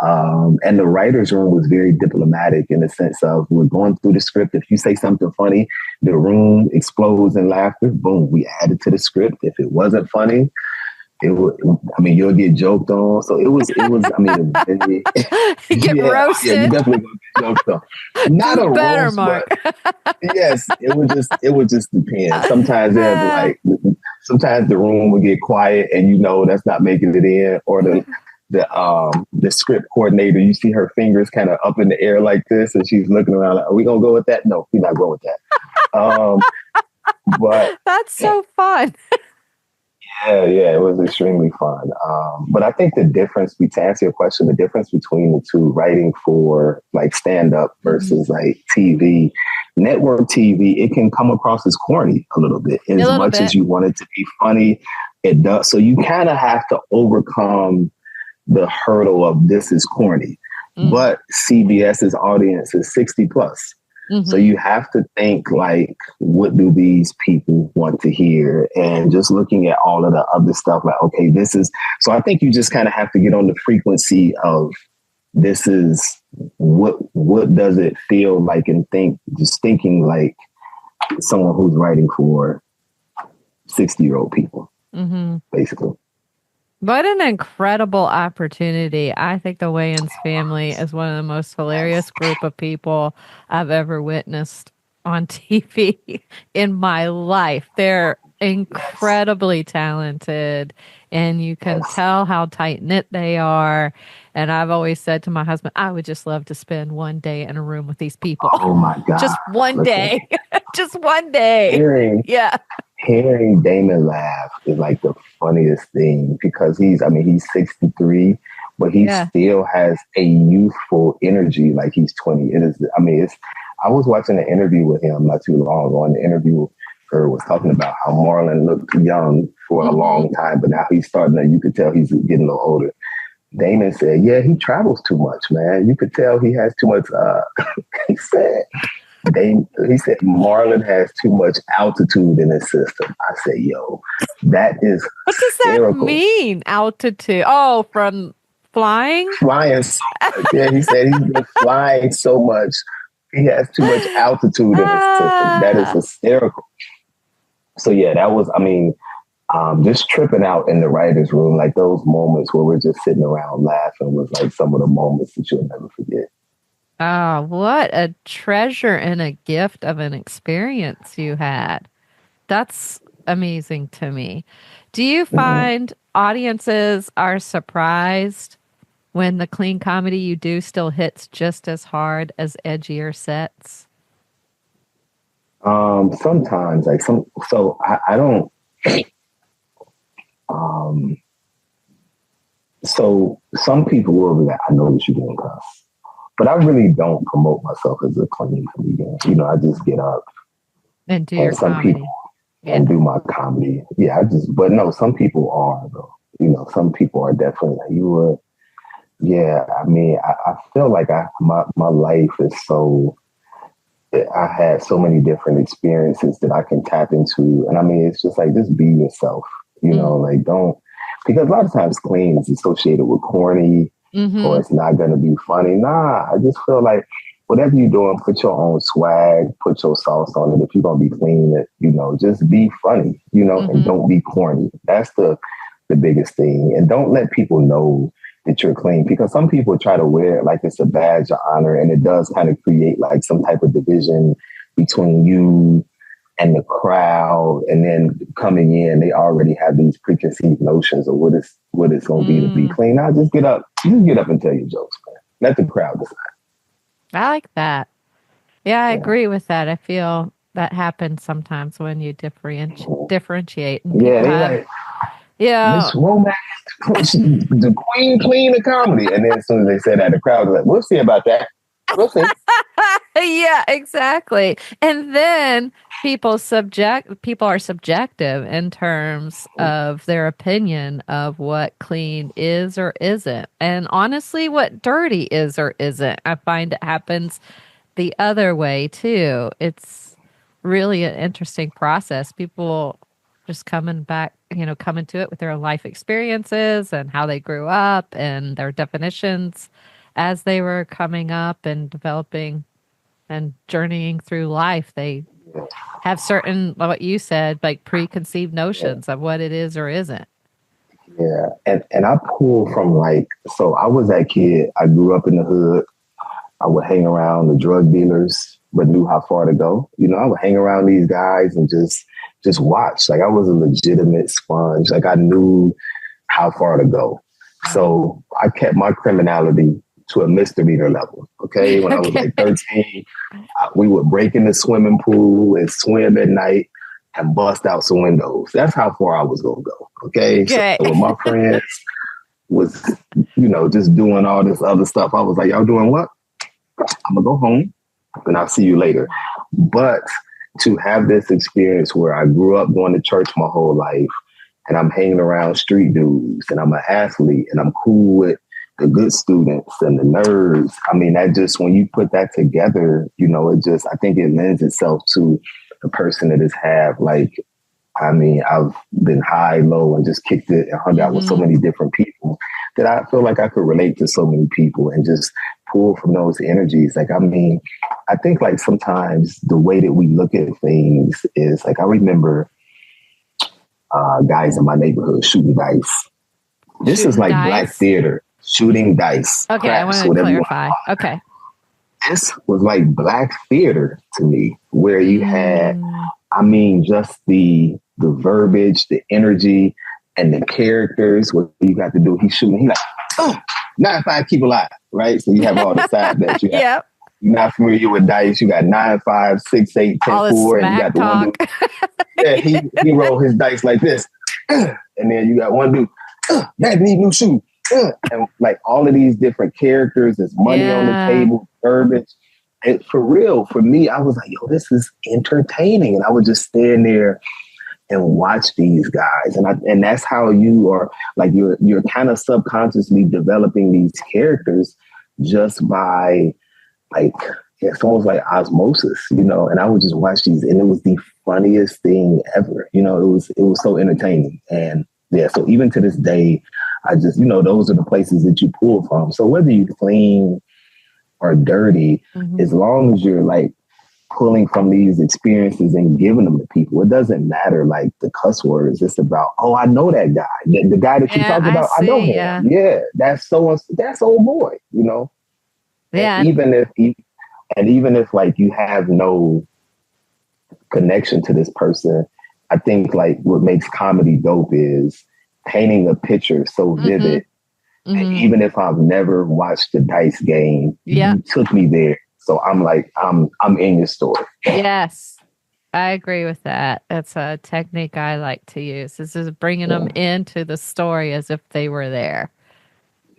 And the writer's room was very diplomatic in the sense of we're going through the script. If you say something funny, the room explodes in laughter. Boom, we add it to the script. If it wasn't funny, you'll get joked on. So it was, very, you get roasted. Yeah, you definitely gonna get joked on. Not a better, roast, Mark. But yes, it would just depend. Sometimes sometimes the room would get quiet and that's not making it in, or the script coordinator, you see her fingers kind of up in the air like this, and she's looking around like, are we gonna go with that? No, we're not going with that. But that's so fun. Yeah, it was extremely fun. But I think to answer your question, the difference between the two, writing for like stand-up versus like TV, network TV, it can come across as corny a little bit. As much as you want it to be funny, it does. So you kind of have to overcome the hurdle of this is corny. But CBS's audience is 60 plus. So you have to think like, what do these people want to hear? And just looking at all of the other stuff, like, okay, so I think you just kind of have to get on the frequency of this is what does it feel like, and just thinking like someone who's writing for 60-year-old people, basically. What an incredible opportunity. I think the Wayans family is one of the most hilarious group of people I've ever witnessed on TV in my life. They're incredibly talented, and you can tell how tight-knit they are. And I've always said to my husband, I would just love to spend one day in a room with these people. Oh my God. Just one day. Just one day. Hearing Damon laugh is like the funniest thing because he's 63, but he still has a youthful energy like he's 20. I was watching an interview with him not too long ago, and the interviewer was talking about how Marlon looked young for a long time, but now he's you could tell he's getting a little older. Damon said, he travels too much, man. You could tell he has too much, he said, he said Marlon has too much altitude in his system. I said, yo, that is What does that mean? Altitude? Oh, from flying? Flying so much. Yeah, he said he's been flying so much. He has too much altitude in his system. That is hysterical. So yeah, that was, just tripping out in the writer's room, like those moments where we're just sitting around laughing was like some of the moments that you'll never forget. Oh, what a treasure and a gift of an experience you had. That's amazing to me. Do you find audiences are surprised when the clean comedy you do still hits just as hard as edgier sets? Sometimes, I don't. So some people will be like, I know that you're doing cuss, but I really don't promote myself as a clean comedian. I just get up and do your comedy. People, and do my comedy. Yeah, but no, some people are though. Some people are definitely like, you were. Yeah, I feel like my life is so. I had so many different experiences that I can tap into, and it's just like just be yourself. Like don't. Because a lot of times clean is associated with corny or it's not going to be funny. Nah, I just feel like whatever you're doing, put your own swag, put your sauce on it. If you're going to be clean, just be funny, and don't be corny. That's the biggest thing. And don't let people know that you're clean, because some people try to wear it like it's a badge of honor. And it does kind of create like some type of division between you and the crowd, and then coming in, they already have these preconceived notions of what it's going to be to be clean. Now just get up and tell your jokes, man. Let the crowd decide. I like that. Yeah, I agree with that. I feel that happens sometimes when you differentiate. Miss Womack, the queen of comedy. And then as soon as they say that, the crowd is like, we'll see about that. We'll see. Yeah, exactly. And then people are subjective in terms of their opinion of what clean is or isn't. And honestly, what dirty is or isn't. I find it happens the other way too. It's really an interesting process. People just coming to it with their life experiences and how they grew up and their definitions as they were coming up and developing and journeying through life. They have certain, what you said, like preconceived notions of what it is or isn't. Yeah. And I pull from so I was that kid. I grew up in the hood. I would hang around the drug dealers, but knew how far to go. I would hang around these guys and just watch. Like I was a legitimate sponge. Like I knew how far to go. So I kept my criminality to a misdemeanor level. Okay. When I was like 13, we would break in the swimming pool and swim at night and bust out some windows. That's how far I was going to go. Okay. So when my friends was, just doing all this other stuff, I was like, y'all doing what? I'm going to go home and I'll see you later. But to have this experience where I grew up going to church my whole life and I'm hanging around street dudes and I'm an athlete and I'm cool with the good students and the nerds. That just, when you put that together, I think it lends itself to a person that has I've been high, low, and just kicked it and hung out with so many different people that I feel like I could relate to so many people and just pull from those energies. I think sometimes the way that we look at things is I remember guys in my neighborhood shooting dice. This is black theater. Shooting dice. Okay, craps, I want to clarify. Okay. This was like black theater to me, where you had, just the verbiage, the energy, and the characters. What you got to do, he's shooting, he's like, 9-5, keep alive, right? So you have all the side bets. You yep. You're not familiar with dice. You got 9-5, 6-8, 10-4, and you got the one dude. He rolled his dice like this. And then you got one dude, Dad need new shoes. And all of these different characters, there's money on the table, verbiage. And for real, for me, I was like, yo, this is entertaining. And I would just stand there and watch these guys. And that's how you are, you're kind of subconsciously developing these characters just by it's almost like osmosis, you know, and I would just watch these and it was the funniest thing ever. You know, it was so entertaining. And yeah, so even to this day, I just, you know, those are the places that you pull from. So whether you clean or dirty, as long as you're like pulling from these experiences and giving them to people, it doesn't matter like the cuss words. It's about, oh, I know that guy. The guy that you talking about, I know him. Yeah, that's old boy, you know? Yeah. And even if like you have no connection to this person, I think like what makes comedy dope is painting a picture so vivid. And even if I've never watched the Dice game, you took me there. So I'm like, I'm in your story. Yes, I agree with that. That's a technique I like to use. This is bringing them into the story as if they were there.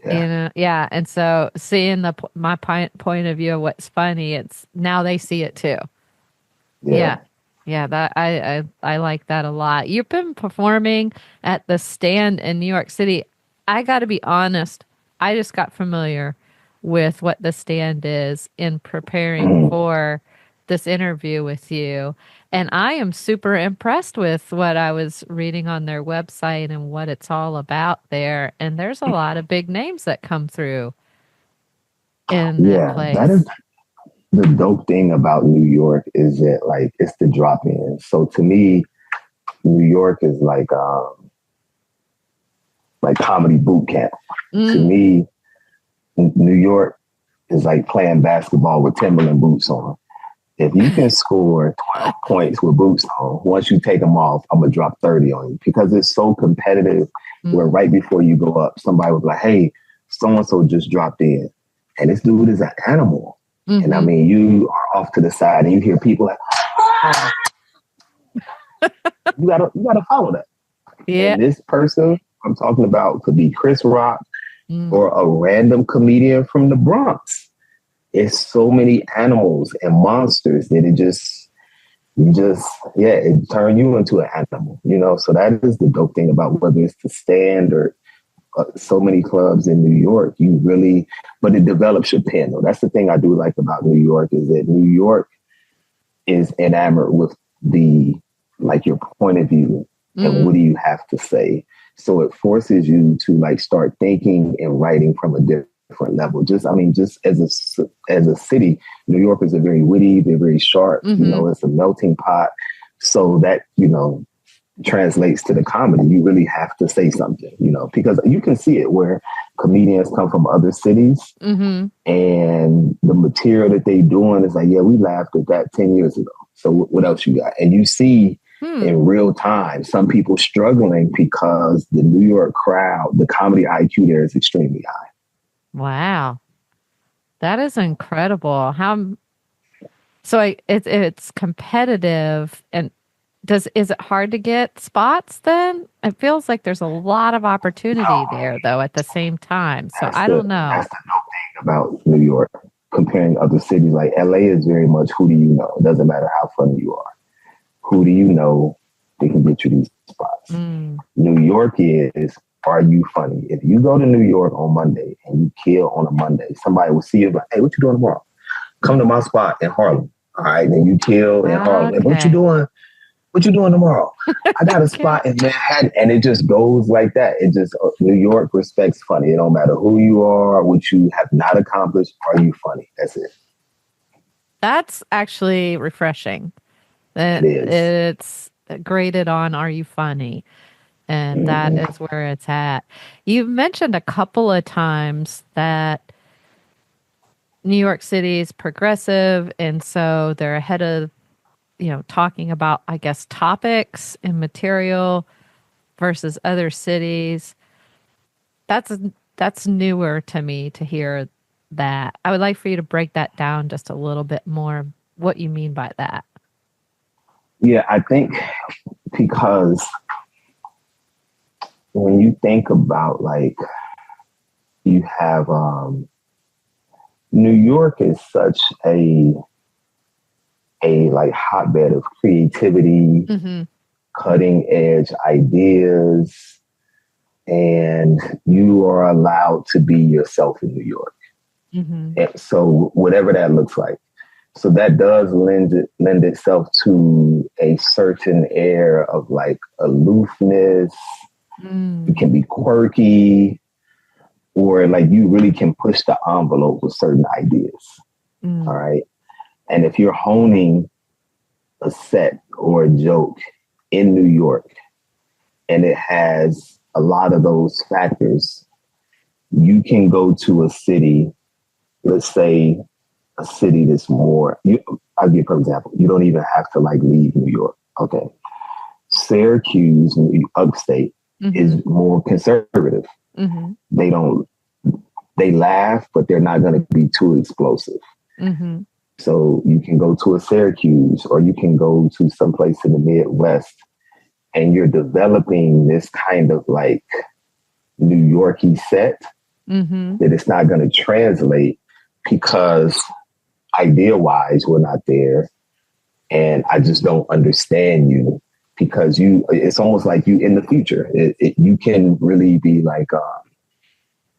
You know, and so seeing my point of view of what's funny, it's now they see it too. Yeah. That I like that a lot. You've been performing at the Stand in New York City. I got to be honest, I just got familiar with what the Stand is in preparing for this interview with you. And I am super impressed with what I was reading on their website and what it's all about there. And there's a lot of big names that come through in that place. That is the dope thing about New York is that like it's the drop in. So to me, New York is like comedy boot camp. To me, New York is like playing basketball with Timberland boots on. If you can score 12 points with boots on, once you take them off, I'm going to drop 30 on you because it's so competitive where right before you go up, somebody was like, hey, so-and-so just dropped in. And this dude is an animal. And I mean, you are off to the side and you hear people like, ah! you gotta follow that. Yeah. And this person I'm talking about could be Chris Rock or a random comedian from the Bronx. It's so many animals and monsters that it turn you into an animal, you know? So that is the dope thing about whether it's the Stand or so many clubs in New York, but it develops your pen though. That's the thing I do like about New York is that New York is enamored with your point of view and what do you have to say? So it forces you to like start thinking and writing from a different level. Just as a city, New York is very witty, they're very sharp, you know, it's a melting pot. So that, you know, translates to the comedy. You really have to say something, you know, because you can see it where comedians come from other cities and the material that they doing is like, yeah, we laughed at that 10 years ago. So what else you got? And you see in real time, some people struggling because the New York crowd, the comedy IQ there is extremely high. Wow. That is incredible. It's competitive and is it hard to get spots then? It feels like there's a lot of opportunity there though at the same time. So I don't know. That's the dope thing about New York comparing other cities. Like LA is very much who do you know? It doesn't matter how funny you are. Who do you know that can get you these spots? New York is, are you funny? If you go to New York on Monday and you kill on a Monday, somebody will see you like, hey, what you doing tomorrow? Come to my spot in Harlem. All right, then you kill in Harlem. Okay. What you doing? What you doing tomorrow? I got a spot in Manhattan. And it just goes like that. It just, New York respects funny. It don't matter who you are, what you have not accomplished. Are you funny? That's it. That's actually refreshing. It's graded on, are you funny? And that is where it's at. You've mentioned a couple of times that New York City is progressive. And so they're ahead of, you know, talking about, I guess, topics and material versus other cities. That's newer to me to hear that. I would like for you to break that down just a little bit more, what you mean by that. Yeah, I think because when you think about like, you have New York is such a like hotbed of creativity, cutting edge ideas, and you are allowed to be yourself in New York. And so whatever that looks like. So that does lend itself to a certain air of like aloofness. It can be quirky, or like you really can push the envelope with certain ideas. All right. And if you're honing a set or a joke in New York and it has a lot of those factors, you can go to a city, let's say a city that's more, I'll give for example, you don't even have to like leave New York. Okay. Syracuse, upstate, is more conservative. They laugh, but they're not going to be too explosive. So you can go to a Syracuse or you can go to someplace in the Midwest and you're developing this kind of like New Yorkie set that it's not going to translate because idea-wise we're not there. And I just don't understand you because it's almost like you in the future. You can really be like,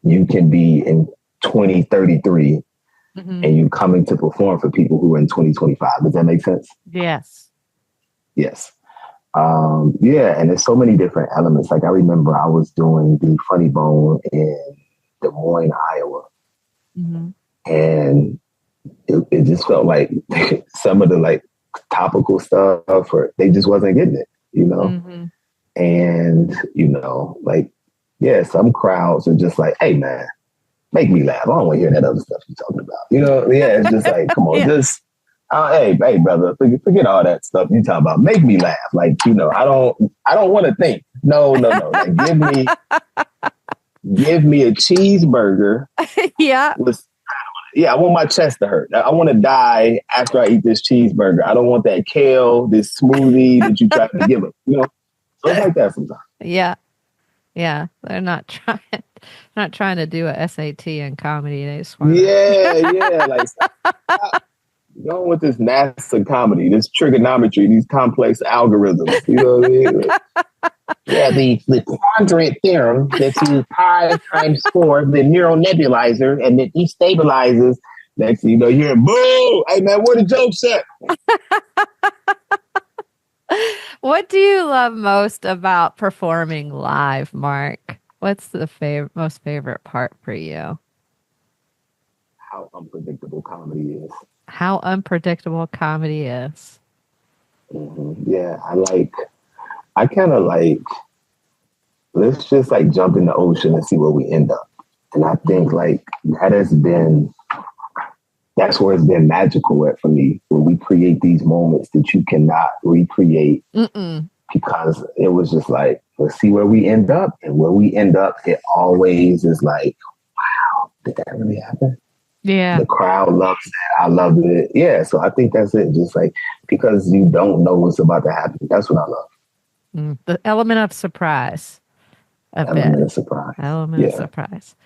you can be in 2033 and you coming to perform for people who are in 2025. Does that make sense? Yes. Yes. Yeah. And there's so many different elements. Like I remember I was doing the Funny Bone in Des Moines, Iowa. And it just felt like some of the like topical stuff or they just wasn't getting it, you know? And, you know, like, yeah, some crowds are just like, hey man, make me laugh. I don't want to hear that other stuff you're talking about. You know, yeah, it's just like, come on, just hey brother, forget all that stuff you talking about. Make me laugh. Like, you know, I don't want to think. No. Like give me a cheeseburger. I want my chest to hurt. I want to die after I eat this cheeseburger. I don't want that kale, this smoothie that you try to give them. You know, so it's like that sometimes. Yeah, they're not trying to do a SAT in comedy. They just want like stop going with this NASA comedy, this trigonometry, these complex algorithms. You know what I mean? Yeah, the quadrant theorem that you pi times 4, the neural nebulizer, and it destabilizes. Next thing you know, you're boo! Hey man, where the jokes at? What do you love most about performing live, Mark? What's the most favorite part for you? How unpredictable comedy is. How unpredictable comedy is. Yeah, I kind of like, let's just like jump in the ocean and see where we end up. And I think like that's where it's been magical at for me, when we create these moments that you cannot recreate because it was just like, let's see where we end up. And where we end up, it always is like, wow, did that really happen? Yeah. The crowd loves it. I love it. Yeah. So I think that's it. Just like, because you don't know what's about to happen. That's what I love. The element of surprise. Element of surprise. Element of surprise.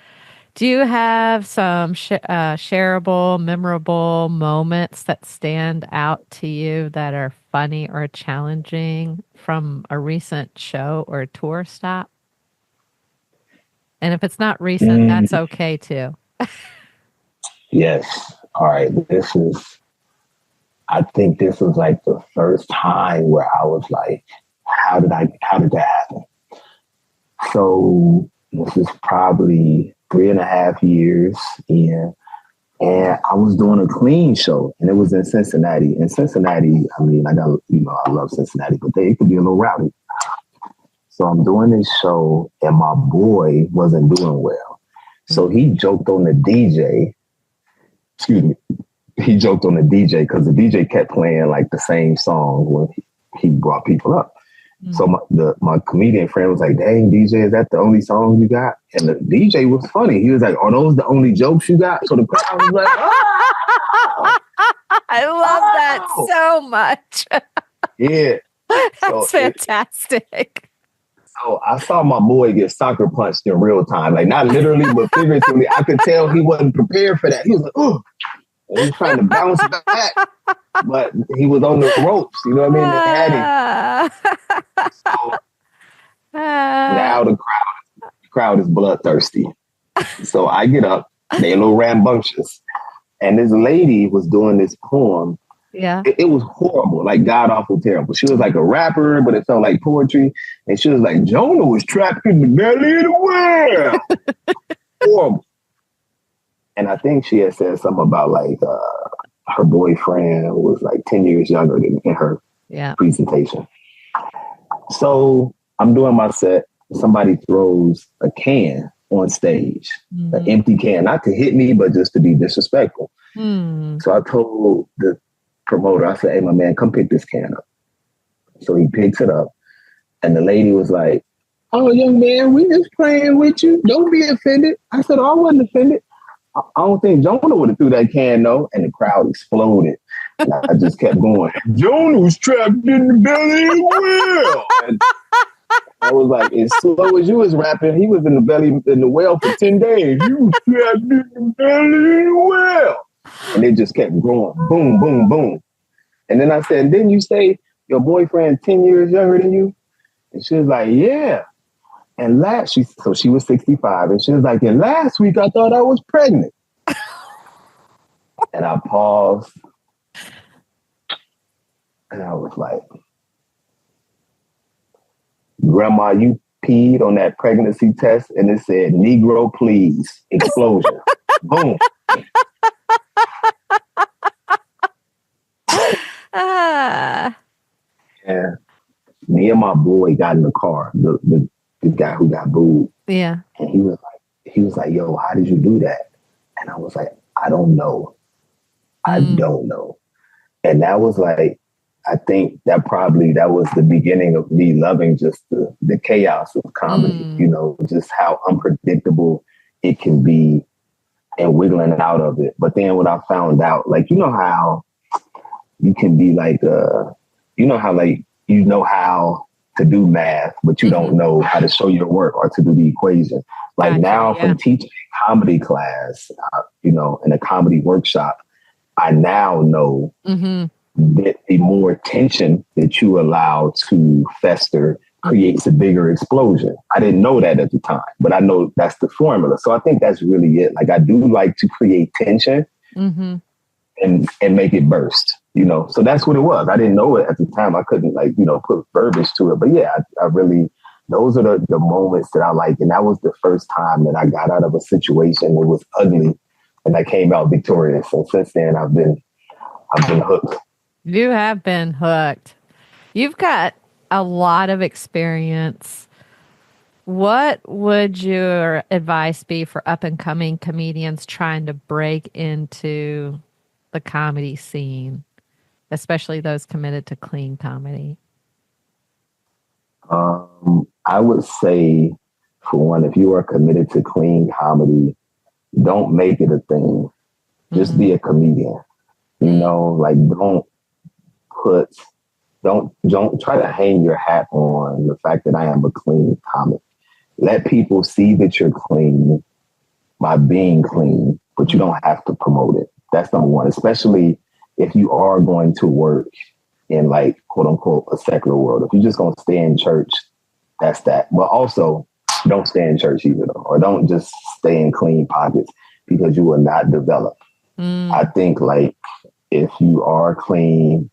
Do you have some shareable, memorable moments that stand out to you that are funny or challenging from a recent show or tour stop? And if it's not recent, that's okay too. Yes. All right. I think this was like the first time where I was like, how did that happen? So this is probably 3.5 years in, and I was doing a clean show, and it was in Cincinnati. In Cincinnati, I mean, I love Cincinnati, but it could be a little rowdy. So I'm doing this show, and my boy wasn't doing well. So he joked on the DJ. He joked on the DJ because the DJ kept playing like the same song when he brought people up. So my comedian friend was like, dang, DJ, is that the only song you got? And the DJ was funny. He was like, are those the only jokes you got? So the crowd was like, oh! I love that so much. Yeah. That's fantastic. So I saw my boy get soccer punched in real time. Like, not literally, but figuratively. I could tell he wasn't prepared for that. He was like, oh. And he was trying to bounce back, but he was on the ropes. You know what I mean? They had him. So now the crowd is bloodthirsty. So I get up. They a little rambunctious. And this lady was doing this poem. Yeah. It was horrible, like god awful terrible. She was like a rapper, but it felt like poetry. And she was like, Jonah was trapped in the belly of the whale. Horrible. And I think she had said something about like her boyfriend was like 10 years younger than in her presentation. So I'm doing my set. Somebody throws a can on stage, an empty can, not to hit me, but just to be disrespectful. So I told the promoter, I said, hey, my man, come pick this can up. So he picks it up. And the lady was like, oh, young man, we just playing with you. Don't be offended. I said, oh, I wasn't offended. I don't think Jonah would have threw that can, though. And the crowd exploded. And I just kept going. Jonah was trapped in the belly of the whale. And I was like, as slow as you was rapping, he was in the whale for 10 days. You was trapped in the belly of the whale. And it just kept growing. Boom, boom, boom. And then I said, didn't you say your boyfriend 10 years younger than you? And she was like, yeah. And she was 65. And she was like, and last week I thought I was pregnant. And I paused. And I was like, Grandma, you peed on that pregnancy test and it said, Negro, please. Explosion. Boom. And me and my boy got in the car, the guy who got booed. Yeah. And he was like, yo, how did you do that? And I was like, I don't know. I don't know. And that was like, I think that was the beginning of me loving just the chaos of comedy, you know, just how unpredictable it can be and wiggling out of it. But then when I found out, like, you know how you can be like, you know how to do math, but you don't know how to show your work or to do the equation. Like from teaching comedy class, you know, in a comedy workshop, I now know that the more tension that you allow to fester creates a bigger explosion. I didn't know that at the time, but I know that's the formula. So I think that's really it. Like I do like to create tension and make it burst, you know? So that's what it was. I didn't know it at the time. I couldn't like, you know, put verbiage to it, but yeah, I really, those are the moments that I like. And that was the first time that I got out of a situation that was ugly and I came out victorious. And since then I've been hooked. You have been hooked. You've got a lot of experience. What would your advice be for up-and-coming comedians trying to break into the comedy scene, especially those committed to clean comedy? I would say, for one, if you are committed to clean comedy, don't make it a thing. Just be a comedian. You know, like don't try to hang your hat on the fact that I am a clean comic. Let people see that you're clean by being clean, but you don't have to promote it. That's number one, especially if you are going to work in like, quote unquote, a secular world. If you're just going to stay in church, that's that. But also don't stay in church either, though, or don't just stay in clean pockets because you will not develop. I think like if you are clean,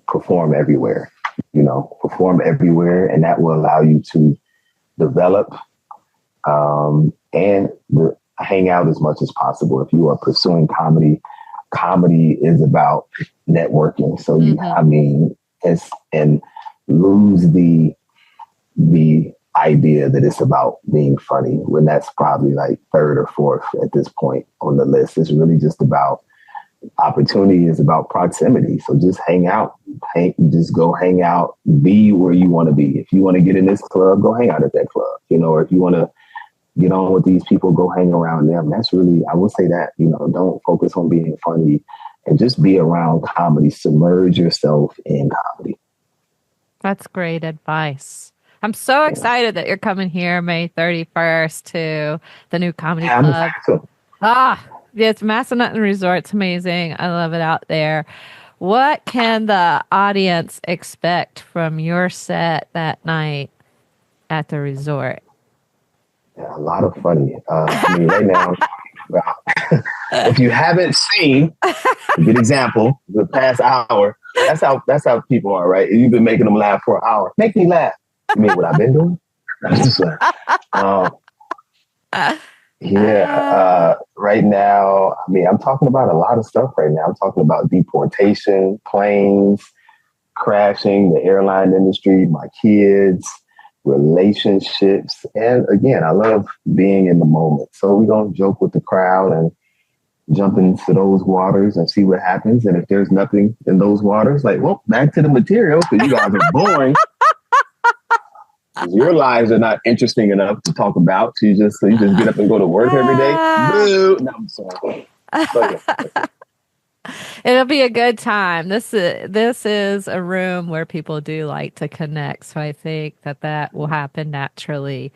perform everywhere, and that will allow you to develop and hang out as much as possible. If you are pursuing comedy is about networking. So and lose the idea that it's about being funny when that's probably like third or fourth at this point on the list. It's really just about opportunity, is about proximity. So just hang out, just go hang out, be where you want to be. If you want to get in this club, go hang out at that club, or if you want to get on with these people, go hang around them. That's really, I would say that, don't focus on being funny and just be around comedy. Submerge yourself in comedy. That's great advice. I'm so excited that you're coming here May 31st to the new comedy club. It's Massanutten Resort. It's amazing. I love it out there. What can the audience expect from your set that night at the resort? Yeah, a lot of funny. Right now, If you haven't seen, a good example, the past hour, that's how people are, right? You've been making them laugh for an hour. Make me laugh. You mean what I've been doing? Right now, I mean, I'm talking about a lot of stuff right now. I'm talking about deportation, planes, crashing, the airline industry, my kids, relationships. And again, I love being in the moment. So we're going to joke with the crowd and jump into those waters and see what happens. And if there's nothing in those waters, like, well, back to the material, because you guys are boring. Your lives are not interesting enough to talk about. So you just get up and go to work every day. Boo. No, I'm sorry. It'll be a good time. This is a room where people do like to connect. So I think that will happen naturally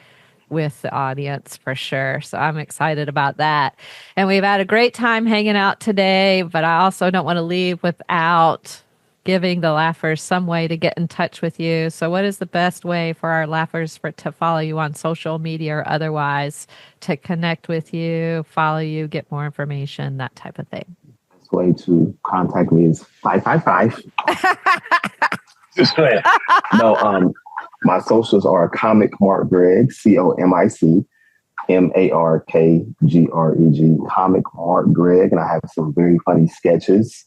with the audience for sure. So I'm excited about that. And we've had a great time hanging out today, but I also don't want to leave without giving the Laughers some way to get in touch with you. So what is the best way for our Laughers to follow you on social media or otherwise, to connect with you, follow you, get more information, that type of thing? Best way to contact me is 555. No, my socials are Comic Mark Greg, COMIC MARKGREG, Comic Mark Greg, and I have some very funny sketches.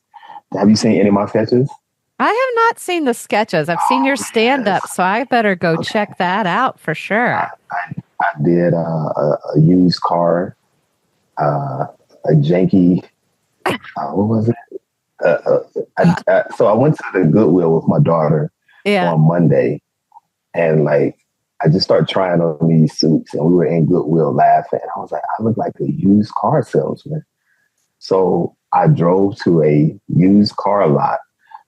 Have you seen any of my sketches? I have not seen the sketches. I've seen your stand-up, so I better go check that out for sure. I did a used car, a janky, what was it? So I went to the Goodwill with my daughter on Monday, and like I just started trying on these suits, and we were in Goodwill laughing. I was like, I look like a used car salesman. So I drove to a used car lot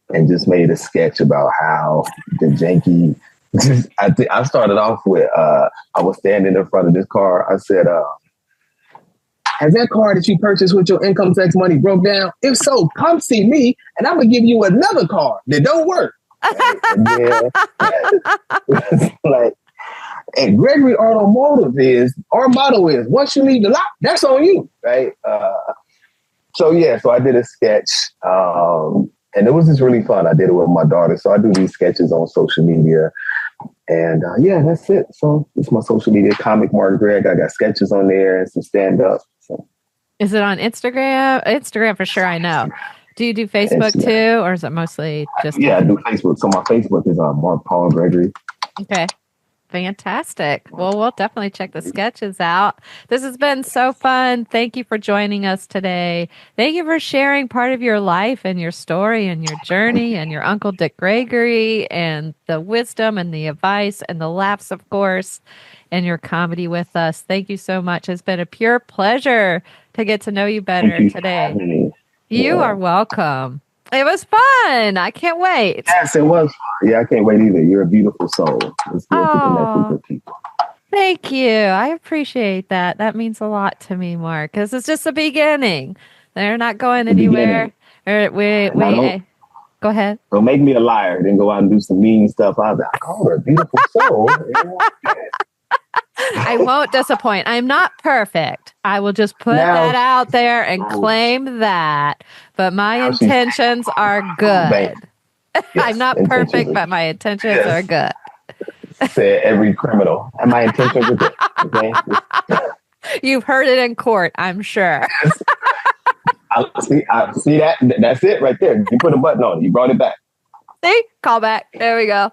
and just made a sketch about how the janky. I started off with I was standing in front of this car. I said, "Has that car that you purchased with your income tax money broke down? If so, come see me, and I'm gonna give you another car that don't work." Like, and Gregory Automotive our motto is, once you leave the lot, that's on you, right? So I did a sketch, and it was just really fun. I did it with my daughter. So I do these sketches on social media, and that's it. So it's my social media, Comic Mark Greg. I got sketches on there and some stand up. So. Is it on Instagram? Instagram for sure. I know. Do you do Facebook too, or is it mostly just? Yeah, I do Facebook. So my Facebook is Mark Paul Gregory. Okay. Fantastic. Well, we'll definitely check the sketches out. This has been so fun. Thank you for joining us today. Thank you for sharing part of your life and your story and your journey and your Uncle Dick Gregory and the wisdom and the advice and the laughs, of course, and your comedy with us. Thank you so much. It's been a pure pleasure to get to know you better today. You are welcome. It was fun. I can't wait. Yes, it was. Yeah, I can't wait either. You're a beautiful soul. It's good to connect with people. Thank you. I appreciate that. That means a lot to me, Mark, because it's just the beginning. They're not going anywhere. Go ahead. Don't make me a liar. Then go out and do some mean stuff. I call her a beautiful soul. I won't disappoint. I'm not perfect. I will just put that out there and claim that. But my intentions are good. Yes, I'm not perfect, but my intentions are good. Said every criminal. And my intentions are good. Okay? You've heard it in court, I'm sure. Yes. I see that. That's it right there. You put a button on it. You brought it back. See? Call back. There we go.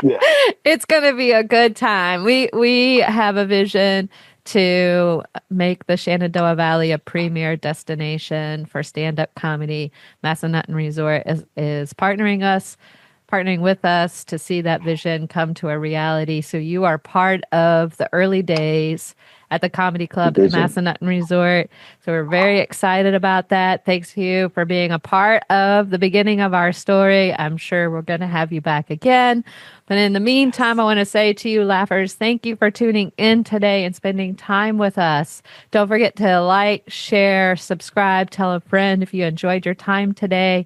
Yeah. It's going to be a good time. We have a vision to make the Shenandoah Valley a premier destination for stand-up comedy. Massanutten Resort is partnering with us to see that vision come to a reality. So you are part of the early days at the Comedy Club at the Massanutten Resort. So we're very excited about that. Thanks to you for being a part of the beginning of our story. I'm sure we're going to have you back again. But in the meantime, I want to say to you, Laughers, thank you for tuning in today and spending time with us. Don't forget to like, share, subscribe, tell a friend if you enjoyed your time today.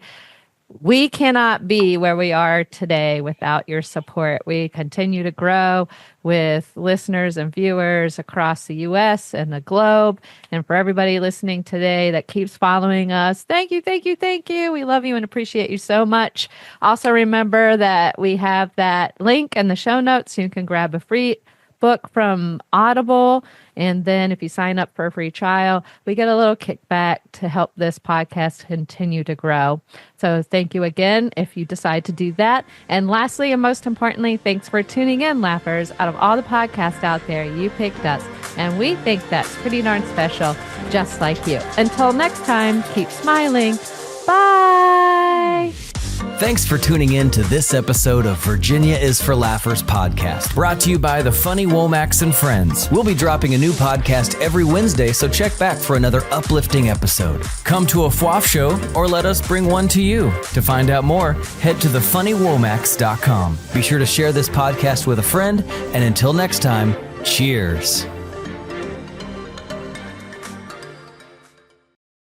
We cannot be where we are today without your support. We continue to grow with listeners and viewers across the U.S. and the globe. And for everybody listening today that keeps following us, thank you, thank you, thank you. We love you and appreciate you so much. Also, remember that we have that link in the show notes. You can grab a free book from Audible. And then if you sign up for a free trial, we get a little kickback to help this podcast continue to grow. So thank you again if you decide to do that. And lastly, and most importantly, thanks for tuning in, Laughers. Out of all the podcasts out there, you picked us. And we think that's pretty darn special, just like you. Until next time, keep smiling. Bye. Thanks for tuning in to this episode of Virginia is for Laughers podcast, brought to you by the Funny Womax and Friends. We'll be dropping a new podcast every Wednesday, so check back for another uplifting episode. Come to a FWAF show or let us bring one to you. To find out more, head to thefunnywomax.com. Be sure to share this podcast with a friend, and until next time, cheers.